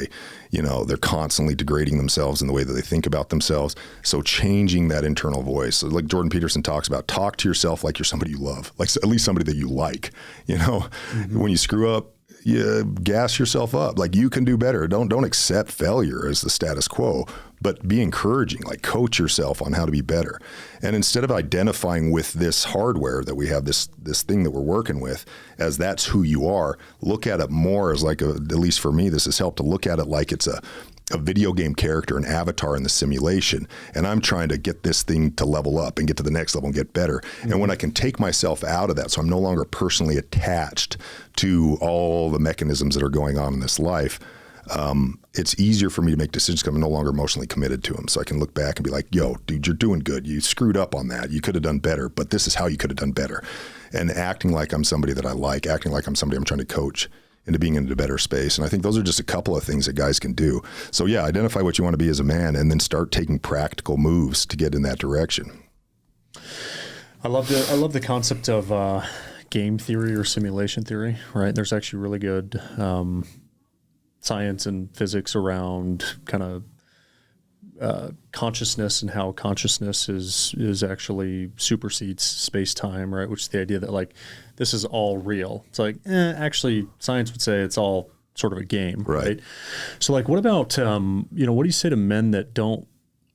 They're constantly degrading themselves in the way that they think about themselves. So changing that internal voice, so like Jordan Peterson talks about, talk to yourself like you're somebody you love, like at least somebody that you like. Mm-hmm. When you screw up, you gas yourself up. Like, you can do better. Don't accept failure as the status quo, but be encouraging, like coach yourself on how to be better. And instead of identifying with this hardware that we have, this thing that we're working with, as that's who you are, look at it more as like, at least for me, this has helped to look at it like it's a video game character, an avatar in the simulation. And I'm trying to get this thing to level up and get to the next level and get better. Mm-hmm. And when I can take myself out of that, so I'm no longer personally attached to all the mechanisms that are going on in this life, it's easier for me to make decisions because I'm no longer emotionally committed to them. So I can look back and be like, yo, dude, you're doing good. You screwed up on that. You could have done better, but this is how you could have done better. And acting like I'm somebody that I like, acting like I'm somebody I'm trying to coach into being in a better space. And I think those are just a couple of things that guys can do. So yeah, identify what you want to be as a man and then start taking practical moves to get in that direction. I love the concept of game theory or simulation theory, right? There's actually really good science and physics around kind of consciousness and how consciousness is actually supersedes space-time, right? Which is the idea that like this is all real. It's like, actually science would say it's all sort of a game, right? So like, what about, what do you say to men that don't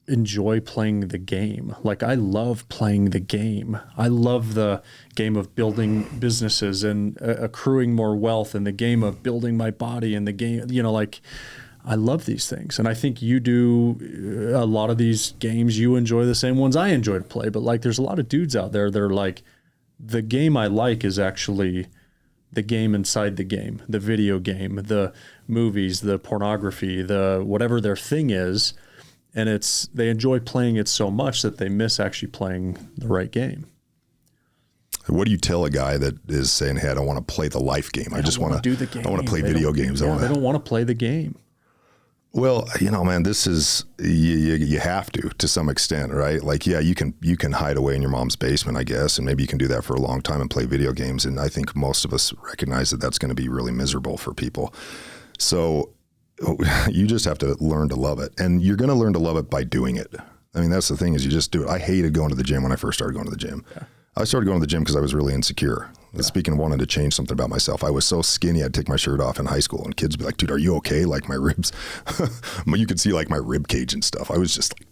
enjoy playing the game? Like, I love playing the game. I love the game of building businesses and accruing more wealth, and the game of building my body, and the game, like, I love these things. And I think you do a lot of these games. You enjoy the same ones I enjoy to play. But like, there's a lot of dudes out there that are like, the game I like is actually the game inside the game, the video game, the movies, the pornography, the whatever their thing is. And they enjoy playing it so much that they miss actually playing the right game. What do you tell a guy that is saying, hey, I don't want to play the life game. I just want to do the game. I want to play video games. They don't want to play the game. Well, man, this is, you have to some extent, right? Like, yeah, you can hide away in your mom's basement, I guess, and maybe you can do that for a long time and play video games. And I think most of us recognize that that's going to be really miserable for people. So you just have to learn to love it. And you're going to learn to love it by doing it. I mean, that's the thing, is you just do it. I hated going to the gym when I first started going to the gym. Yeah. I started going to the gym because I was really insecure. Yeah. Speaking of wanting to change something about myself, I was so skinny I'd take my shirt off in high school, and kids would be like, dude, are you okay? Like, my ribs, you could see like my rib cage and stuff. I was just like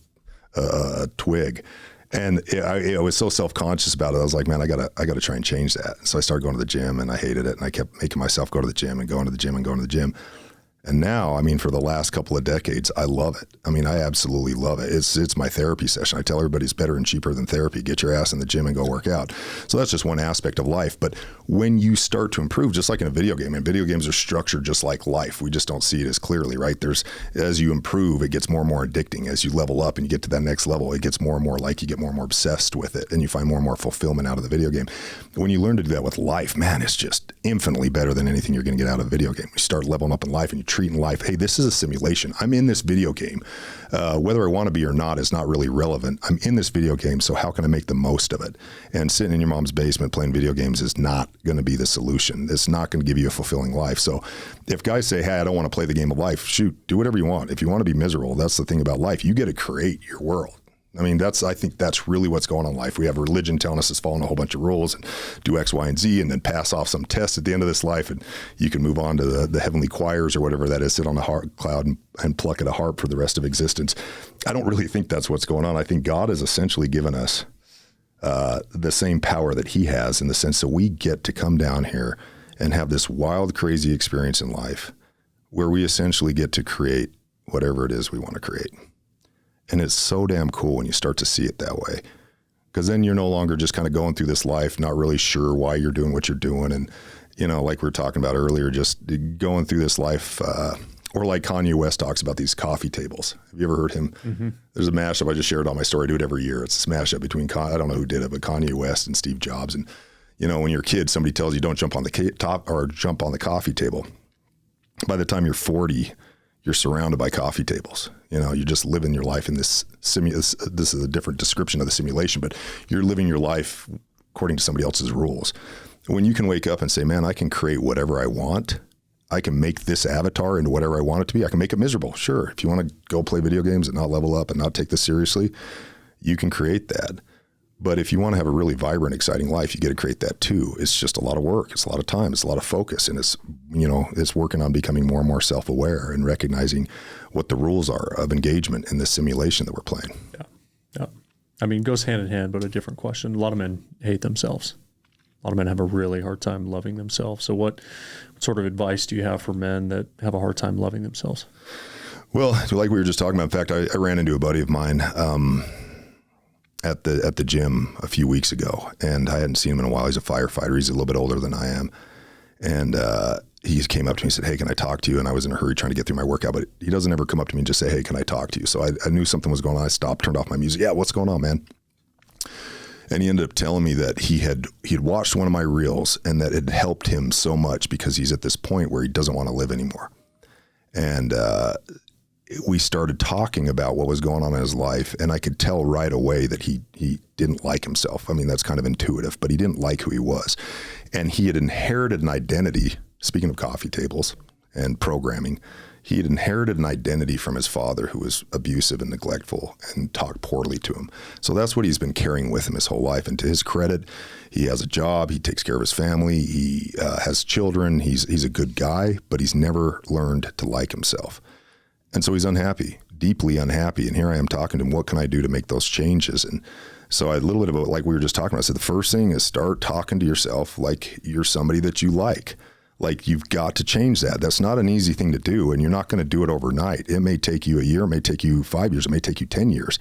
a twig. And I was so self-conscious about it. I was like, man, I gotta try and change that. So I started going to the gym, and I hated it. And I kept making myself go to the gym and going to the gym and going to the gym. And now, I mean, for the last couple of decades, I love it. I mean, I absolutely love it. It's my therapy session. I tell everybody it's better and cheaper than therapy. Get your ass in the gym and go work out. So that's just one aspect of life. But when you start to improve, just like in a video game, and video games are structured just like life, we just don't see it as clearly, right? As you improve, it gets more and more addicting. As you level up and you get to that next level, it gets more and more like you get more and more obsessed with it, and you find more and more fulfillment out of the video game. When you learn to do that with life, man, it's just infinitely better than anything you're going to get out of a video game. You start leveling up in life, and you treating life, hey, this is a simulation. I'm in this video game. Whether I want to be or not is not really relevant. I'm in this video game, so how can I make the most of it? And sitting in your mom's basement playing video games is not going to be the solution. It's not going to give you a fulfilling life. So if guys say, hey, I don't want to play the game of life, shoot, do whatever you want. If you want to be miserable, that's the thing about life. You get to create your world. I mean, I think that's really what's going on in life. We have religion telling us to follow a whole bunch of rules and do X, Y, and Z, and then pass off some test at the end of this life, and you can move on to the heavenly choirs or whatever that is, sit on a cloud and pluck at a harp for the rest of existence. I don't really think that's what's going on. I think God has essentially given us the same power that he has, in the sense that we get to come down here and have this wild, crazy experience in life where we essentially get to create whatever it is we want to create. And it's so damn cool when you start to see it that way, because then you're no longer just kind of going through this life, not really sure why you're doing what you're doing. And, like we were talking about earlier, just going through this life, or like Kanye West talks about these coffee tables. Have you ever heard him? Mm-hmm. There's a mashup. I just shared on my story. I do it every year. It's a mashup between, I don't know who did it, but Kanye West and Steve Jobs. And, when you're a kid, somebody tells you don't jump on the top or jump on the coffee table. By the time you're 40, you're surrounded by coffee tables. You're just living your life in this this is a different description of the simulation, but you're living your life according to somebody else's rules. When you can wake up and say, man, I can create whatever I want. I can make this avatar into whatever I want it to be. I can make it miserable. Sure. If you want to go play video games and not level up and not take this seriously, you can create that. But if you want to have a really vibrant, exciting life, you get to create that too. It's just a lot of work. It's a lot of time. It's a lot of focus. And it's working on becoming more and more self-aware and recognizing what the rules are of engagement in this simulation that we're playing. Yeah. I mean, it goes hand in hand, but a different question. A lot of men hate themselves. A lot of men have a really hard time loving themselves. So what sort of advice do you have for men that have a hard time loving themselves? Well, like we were just talking about, in fact, I ran into a buddy of mine, at the gym a few weeks ago, and I hadn't seen him in a while. He's a firefighter. He's a little bit older than I am. And he came up to me and said, hey, can I talk to you? And I was in a hurry trying to get through my workout, but he doesn't ever come up to me and just say, hey, can I talk to you? So I knew something was going on. I stopped, turned off my music. Yeah, what's going on, man? And he ended up telling me that he'd watched one of my reels, and that it helped him so much because he's at this point where he doesn't want to live anymore. And we started talking about what was going on in his life, and I could tell right away that he didn't like himself. I mean, that's kind of intuitive, but he didn't like who he was. And he had inherited an identity, speaking of coffee tables and programming, He had inherited an identity from his father who was abusive and neglectful and talked poorly to him. So that's what he's been carrying with him his whole life. And to his credit, he has a job. He takes care of his family. He has children. He's a good guy, but he's never learned to like himself. And so he's unhappy, deeply unhappy. And here I am talking to him, what can I do to make those changes? And so a little bit about, like we were just talking about, I said the first thing is start talking to yourself like you're somebody that you like. Like, you've got to change that. That's not an easy thing to do, and you're not going to do it overnight. It may take you a year, it may take you 5 years, it may take you 10 years.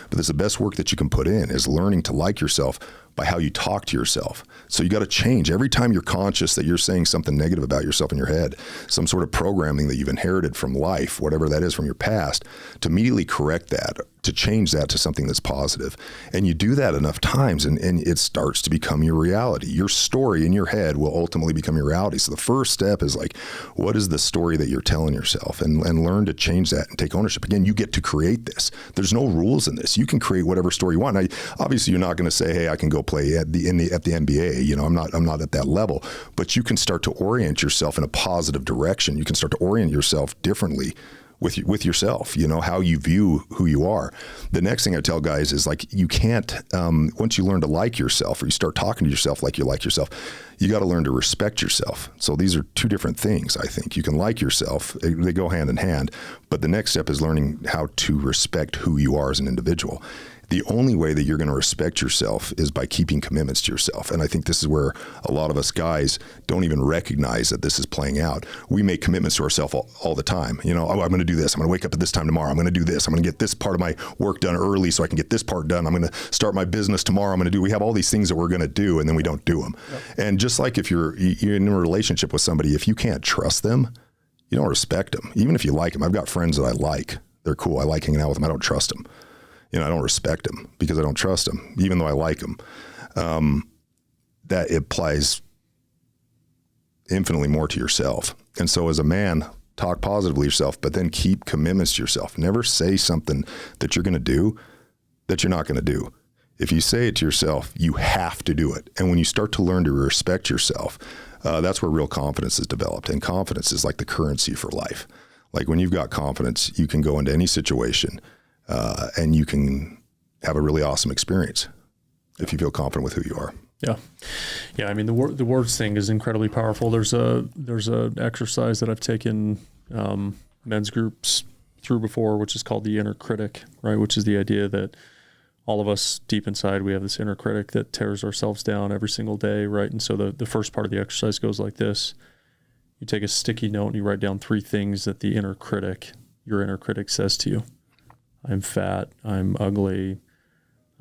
But that's the best work that you can put in, is learning to like yourself by how you talk to yourself. So you got to change. Every time you're conscious that you're saying something negative about yourself in your head, some sort of programming that you've inherited from life, whatever that is from your past, to immediately correct that, to change that to something that's positive. And you do that enough times, and it starts to become your reality. Your story in your head will ultimately become your reality. So the first step is like, what is the story that you're telling yourself? And learn to change that and take ownership. Again, you get to create this. There's no rules in this. You can create whatever story you want. Now, obviously, you're not going to say, hey, I can go play at the NBA. You know, I'm not at that level. But you can start to orient yourself in a positive direction. You can start to orient yourself differently with yourself, you know, how you view who you are. The next thing I tell guys is, like, you can't, once you learn to like yourself, or you start talking to yourself like you like yourself, you got to learn to respect yourself. So these are two different things, I think. You can like yourself, they go hand in hand, but the next step is learning how to respect who you are as an individual. The only way that you're going to respect yourself is by keeping commitments to yourself. And I think this is where a lot of us guys don't even recognize that this is playing out. We make commitments to ourselves all the time. You know, oh, I'm going to do this. I'm going to wake up at this time tomorrow. I'm going to do this. I'm going to get this part of my work done early so I can get this part done. I'm going to start my business tomorrow. We have all these things that we're going to do, and then we don't do them. Yep. And just like if you're in a relationship with somebody, if you can't trust them, you don't respect them. Even if you like them. I've got friends that I like. They're cool. I like hanging out with them. I don't trust them. You know, I don't respect them because I don't trust them, even though I like them. That applies infinitely more to yourself. And so as a man, talk positively to yourself, but then keep commitments to yourself. Never say something that you're going to do that you're not going to do. If you say it to yourself, you have to do it. And when you start to learn to respect yourself, that's where real confidence is developed. And confidence is like the currency for life. Like, when you've got confidence, you can go into any situation and you can have a really awesome experience if you feel confident with who you are. Yeah. I mean, the words thing is incredibly powerful. There's a exercise that I've taken men's groups through before, which is called the inner critic, right? Which is the idea that all of us deep inside, we have this inner critic that tears ourselves down every single day, right? And so the first part of the exercise goes like this. You take a sticky note and you write down 3 things that your inner critic says to you. I'm fat, I'm ugly,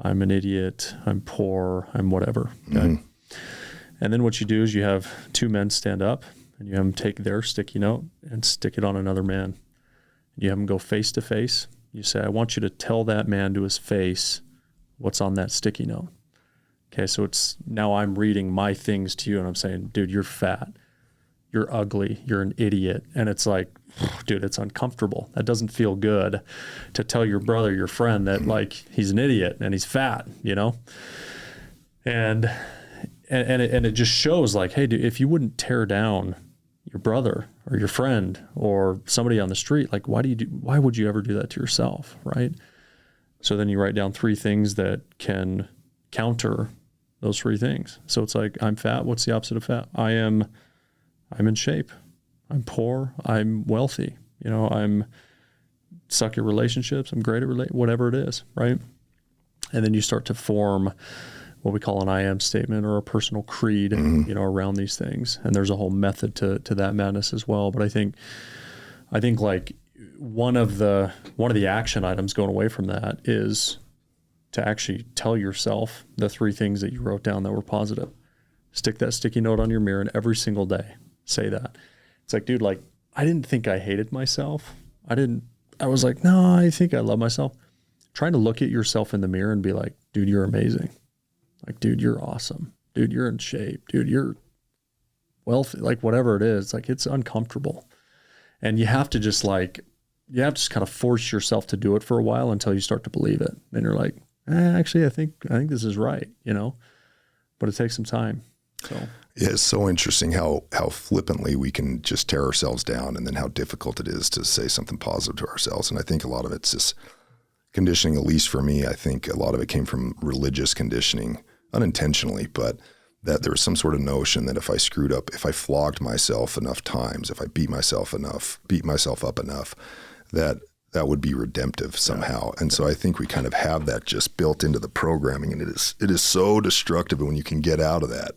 I'm an idiot, I'm poor, I'm whatever. Okay? Mm-hmm. And then what you do is you have 2 men stand up and you have them take their sticky note and stick it on another man. You have them go face to face. You say, I want you to tell that man to his face what's on that sticky note. Okay, so it's now I'm reading my things to you and I'm saying, dude, you're fat, you're ugly, you're an idiot. And it's like, dude, it's uncomfortable. That doesn't feel good to tell your brother, your friend, that like he's an idiot and he's fat, you know? And it just shows like, hey, dude, if you wouldn't tear down your brother or your friend or somebody on the street, like why would you ever do that to yourself, right? So then you write down 3 things that can counter those 3 things. So it's like, I'm fat. What's the opposite of fat? I'm in shape. I'm poor, I'm wealthy, you know, I'm suck at relationships, I'm great at whatever it is, right? And then you start to form what we call an I am statement or a personal creed, mm-hmm. you know, around these things. And there's a whole method to that madness as well. But I think like one of the action items going away from that is to actually tell yourself the 3 things that you wrote down that were positive. Stick that sticky note on your mirror and every single day say that. It's like, dude, like, I didn't think I hated myself. I was like, no, I think I love myself. Trying to look at yourself in the mirror and be like, dude, you're amazing. Like, dude, you're awesome. Dude, you're in shape. Dude, you're wealthy. Like, whatever it is, like, it's uncomfortable. And you have to just kind of force yourself to do it for a while until you start to believe it. And you're like, actually, I think this is right, you know? But it takes some time. So yeah, it's so interesting how flippantly we can just tear ourselves down, and then how difficult it is to say something positive to ourselves. And I think a lot of it's just conditioning, at least for me. I think a lot of it came from religious conditioning, unintentionally, but that there was some sort of notion that if I screwed up, if I flogged myself enough times, if I beat myself up enough, that would be redemptive somehow. And so I think we kind of have that just built into the programming, and it is so destructive when you can get out of that.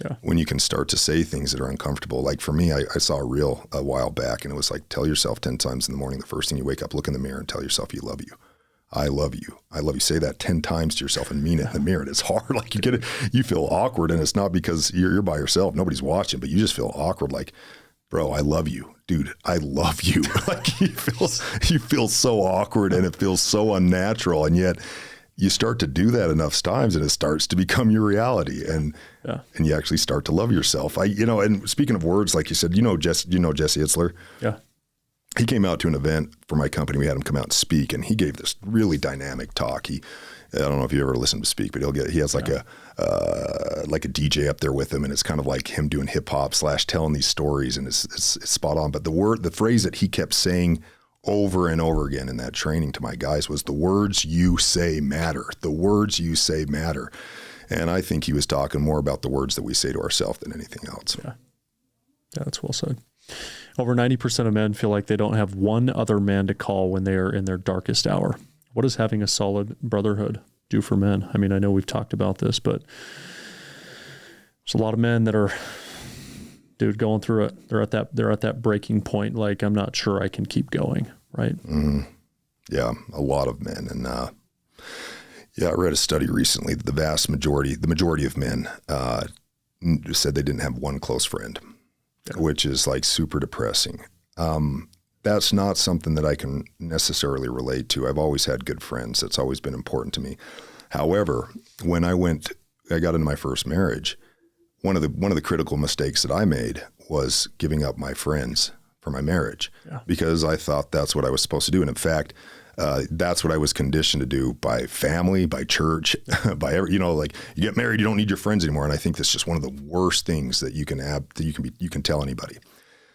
Yeah. When you can start to say things that are uncomfortable. Like for me, I saw a reel a while back, and it was like, tell yourself 10 times in the morning, the first thing you wake up, look in the mirror and tell yourself you love you. I love you. I love you. Say that 10 times to yourself and mean it in the mirror. And it's hard. Like you get it, you feel awkward, and it's not because you're by yourself. Nobody's watching, but you just feel awkward. Like, bro, I love you, dude. I love you. Like you feel so awkward, and it feels so unnatural. And yet you start to do that enough times, and it starts to become your reality, and you actually start to love yourself. And speaking of words, like you said, Jesse Itzler. Yeah. He came out to an event for my company. We had him come out and speak, and he gave this really dynamic talk. I don't know if you ever listened to speak, but he has like a DJ up there with him, and it's kind of like him doing hip hop / telling these stories, and it's spot on. But the phrase that he kept saying over and over again in that training to my guys was, the words you say matter. The words you say matter. And I think he was talking more about the words that we say to ourselves than anything else. Yeah, that's well said. Over 90% of men feel like they don't have one other man to call when they are in their darkest hour. What does having a solid brotherhood do for men? I mean, I know we've talked about this, but there's a lot of men that are, going through it. They're at that breaking point. Like, I'm not sure I can keep going. Right. Mm-hmm. Yeah. A lot of men. And, I read a study recently that the majority of men, said they didn't have one close friend. Which is like super depressing. That's not something that I can necessarily relate to. I've always had good friends. That's always been important to me. However, when I got into my first marriage, one of the critical mistakes that I made was giving up my friends for my marriage, because I thought that's what I was supposed to do. And in fact, that's what I was conditioned to do by family, by church, by like you get married, you don't need your friends anymore. And I think that's just one of the worst things that you can tell anybody.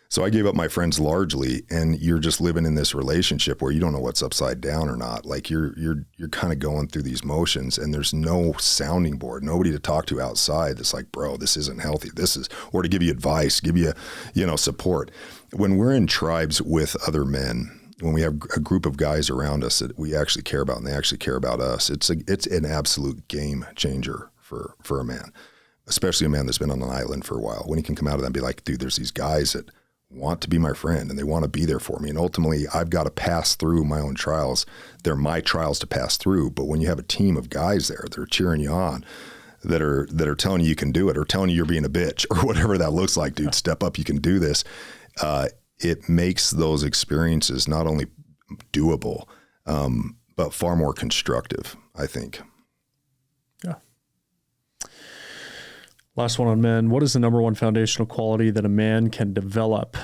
So I gave up my friends largely, and you're just living in this relationship where you don't know what's upside down or not. Like you're kind of going through these motions, and there's no sounding board, nobody to talk to outside that's like, bro, this isn't healthy. Or to give you advice, give you, support. When we're in tribes with other men, when we have a group of guys around us that we actually care about and they actually care about us, it's an absolute game changer for a man, especially a man that's been on an island for a while, when he can come out of that and be like, dude, there's these guys that want to be my friend and they want to be there for me. And ultimately I've got to pass through my own trials. They're my trials to pass through. But when you have a team of guys there that are cheering you on, that are telling you can do it, or telling you you're being a bitch, or whatever that looks like, dude, step up, you can do this. It makes those experiences not only doable, but far more constructive, I think. Yeah. Last one on men. What is the number one foundational quality that a man can develop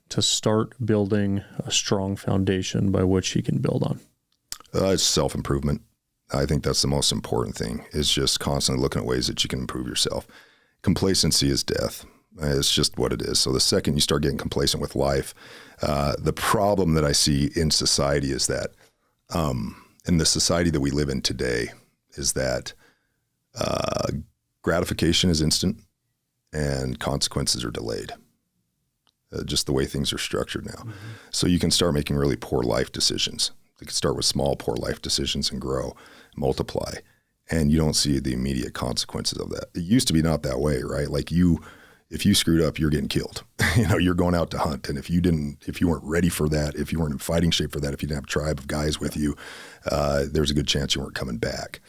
to start building a strong foundation by which he can build on? It's self-improvement. I think that's the most important thing, is just constantly looking at ways that you can improve yourself. Complacency is death. It's just what it is. So the second you start getting complacent with life, the problem that I see in society is that, in the society that we live in today, is that gratification is instant and consequences are delayed. Just the way things are structured now. Mm-hmm. So you can start making really poor life decisions. You can start with small, poor life decisions and grow, multiply, and you don't see the immediate consequences of that. It used to be not that way, right? Like if you screwed up, you're getting killed. You're going out to hunt. And if you weren't ready for that, if you weren't in fighting shape for that, if you didn't have a tribe of guys with you, there's a good chance you weren't coming back.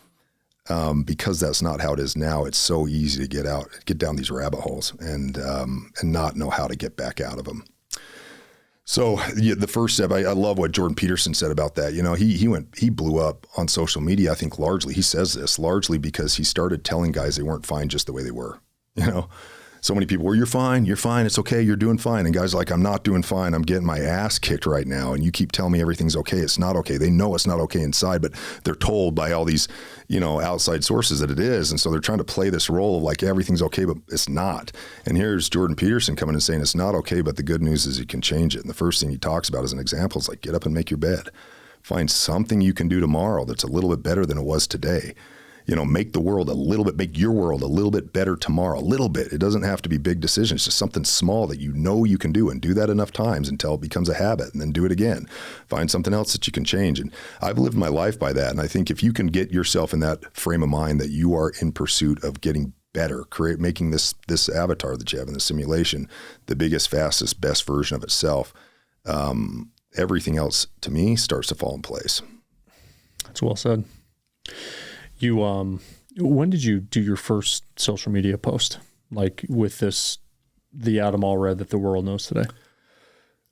Because that's not how it is now. It's so easy to get down these rabbit holes and not know how to get back out of them. So the first step, I love what Jordan Peterson said about that. He blew up on social media. I think largely, he says this largely because he started telling guys they weren't fine just the way they were. so many people were, you're fine, it's okay, you're doing fine. And guys are like, I'm not doing fine, I'm getting my ass kicked right now. And you keep telling me everything's okay. It's not okay. They know it's not okay inside, but they're told by all these, outside sources that it is. And so they're trying to play this role of like, everything's okay, but it's not. And here's Jordan Peterson coming and saying it's not okay, but the good news is you can change it. And the first thing he talks about as an example is like, get up and make your bed. Find something you can do tomorrow that's a little bit better than it was today. Make make your world a little bit better tomorrow, a little bit. It doesn't have to be big decisions, just something small that you can do, and do that enough times until it becomes a habit, and then do it again. Find something else that you can change. And I've lived my life by that. And I think if you can get yourself in that frame of mind that you are in pursuit of getting better, making this avatar that you have in the simulation the biggest, fastest, best version of itself, everything else to me starts to fall in place. That's well said. You, when did you do your first social media post? Like with the Adam Allred that the world knows today?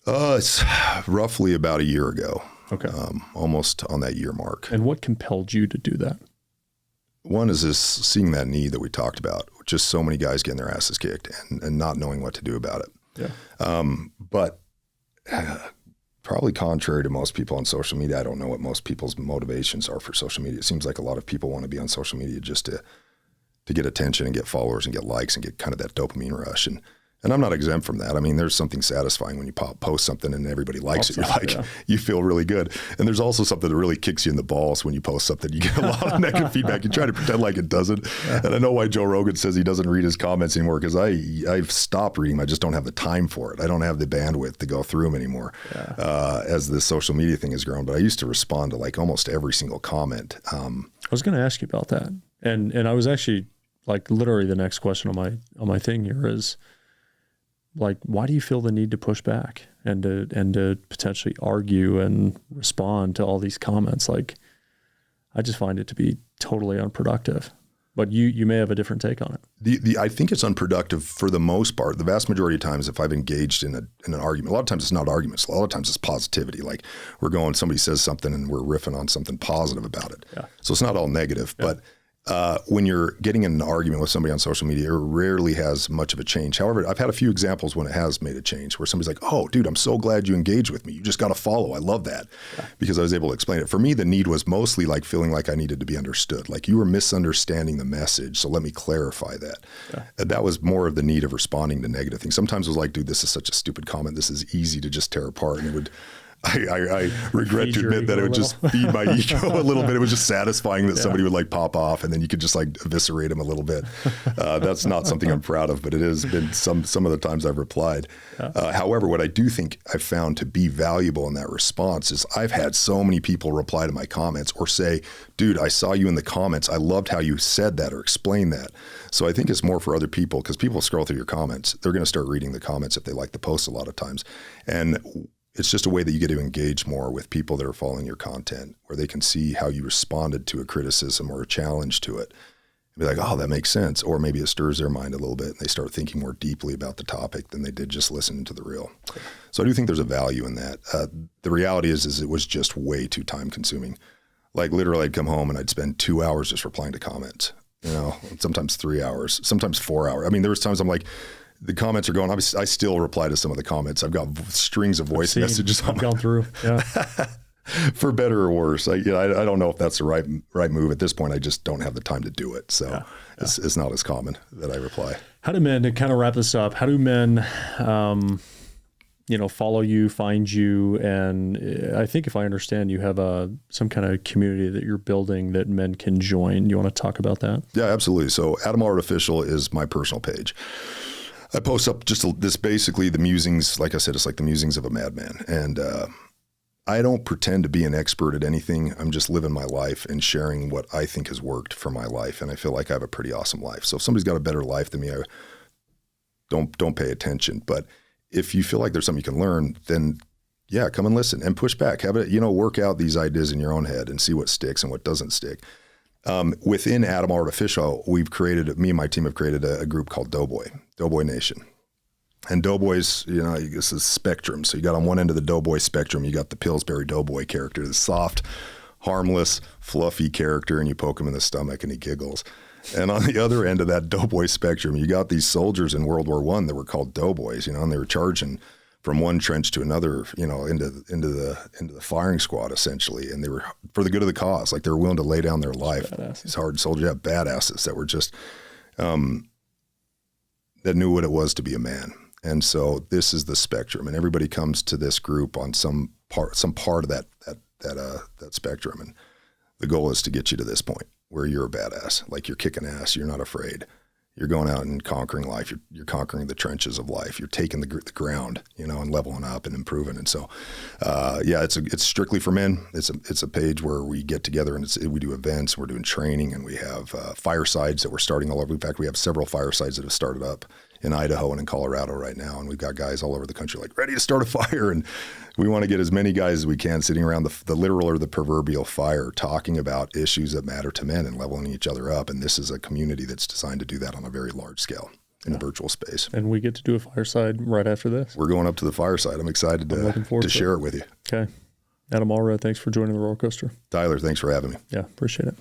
It's roughly about a year ago. Okay. Almost on that year mark. And what compelled you to do that? One is this seeing that need that we talked about, just so many guys getting their asses kicked and not knowing what to do about it. Yeah. But probably contrary to most people on social media, I don't know what most people's motivations are for social media. It seems like a lot of people want to be on social media just to get attention and get followers and get likes and get kind of that dopamine rush. And I'm not exempt from that. I mean, there's something satisfying when you post something and everybody likes it. You're like, you feel really good. And there's also something that really kicks you in the balls when you post something. You get a lot of negative feedback. You try to pretend like it doesn't. Yeah. And I know why Joe Rogan says he doesn't read his comments anymore, because I've stopped reading them. I just don't have the time for it. I don't have the bandwidth to go through them anymore as the social media thing has grown. But I used to respond to like almost every single comment. I was going to ask you about that. And I was actually like literally the next question on my thing here is, like, why do you feel the need to push back and to potentially argue and respond to all these comments? Like, I just find it to be totally unproductive. But you may have a different take on it. I think it's unproductive for the most part. The vast majority of times, if I've engaged in an argument, a lot of times it's not arguments. A lot of times it's positivity. Like somebody says something and we're riffing on something positive about it. Yeah. So it's not all negative, but when you're getting in an argument with somebody on social media, it rarely has much of a change. However, I've had a few examples when it has made a change, where somebody's like, oh, dude, I'm so glad you engaged with me. You just got to follow. I love that. Because I was able to explain it. For me, the need was mostly like feeling like I needed to be understood. Like, you were misunderstanding the message, so let me clarify that. And that was more of the need of responding to negative things. Sometimes it was like, dude, this is such a stupid comment. This is easy to just tear apart. And it would... I regret to admit that it would just feed my ego a little bit. It was just satisfying that somebody would like pop off and then you could just like eviscerate them a little bit. That's not something I'm proud of, but it has been some of the times I've replied. However, what I do think I've found to be valuable in that response is I've had so many people reply to my comments or say, dude, I saw you in the comments. I loved how you said that or explained that. So I think it's more for other people, because people scroll through your comments. They're going to start reading the comments if they like the post a lot of times. And it's just a way that you get to engage more with people that are following your content, where they can see how you responded to a criticism or a challenge to it. And be like, oh, that makes sense. Or maybe it stirs their mind a little bit and they start thinking more deeply about the topic than they did just listening to the reel. So I do think there's a value in that. The reality is it was just way too time consuming. Like, literally I'd come home and I'd spend 2 hours just replying to comments, sometimes 3 hours, sometimes 4 hours. I mean, there was times I'm like, the comments are going, I still reply to some of the comments. I've got strings of voice messages. I've gone through, for better or worse. I don't know if that's the right move. At this point, I just don't have the time to do it. So it's not as common that I reply. How do men, to kind of wrap this up, how do men, follow you, find you? And I think if I understand, you have some kind of community that you're building that men can join. You want to talk about that? Yeah, absolutely. So Adam Allred Official is my personal page. I post up just this, basically the musings. Like I said, it's like the musings of a madman. And I don't pretend to be an expert at anything. I'm just living my life and sharing what I think has worked for my life. And I feel like I have a pretty awesome life. So if somebody's got a better life than me, I don't pay attention. But if you feel like there's something you can learn, then come and listen and push back. Have it, work out these ideas in your own head and see what sticks and what doesn't stick. Within Adam Allred Official, me and my team have created a group called Doughboy Nation. And Doughboys, this is spectrum. So you got on one end of the Doughboy spectrum, you got the Pillsbury Doughboy character, the soft, harmless, fluffy character, and you poke him in the stomach and he giggles. And on the other end of that doughboy spectrum, you got these soldiers in World War I that were called doughboys, and they were charging from one trench to another, into the firing squad essentially, and they were for the good of the cause. Like they were willing to lay down their life. Badasses. These hard soldiers, badasses that were just that knew what it was to be a man. And so this is the spectrum, and everybody comes to this group on some part of that spectrum, and the goal is to get you to this point where you're a badass, like you're kicking ass, you're not afraid. You're going out and conquering life. You're conquering the trenches of life. You're taking the ground, and leveling up and improving. And so, it's strictly for men. It's a page where we get together and we do events. We're doing training, and we have firesides that we're starting all over. In fact, we have several firesides that have started up in Idaho and in Colorado right now, and we've got guys all over the country like ready to start a fire. And we want to get as many guys as we can sitting around the literal or the proverbial fire, talking about issues that matter to men and leveling each other up. And this is a community that's designed to do that on a very large scale in a virtual space. And we get to do a fireside right after this. We're going up to the fireside. I'm excited to share it with you. Okay. Adam Allred, thanks for joining the Rollercoaster. Tyler, thanks for having me. Yeah, appreciate it.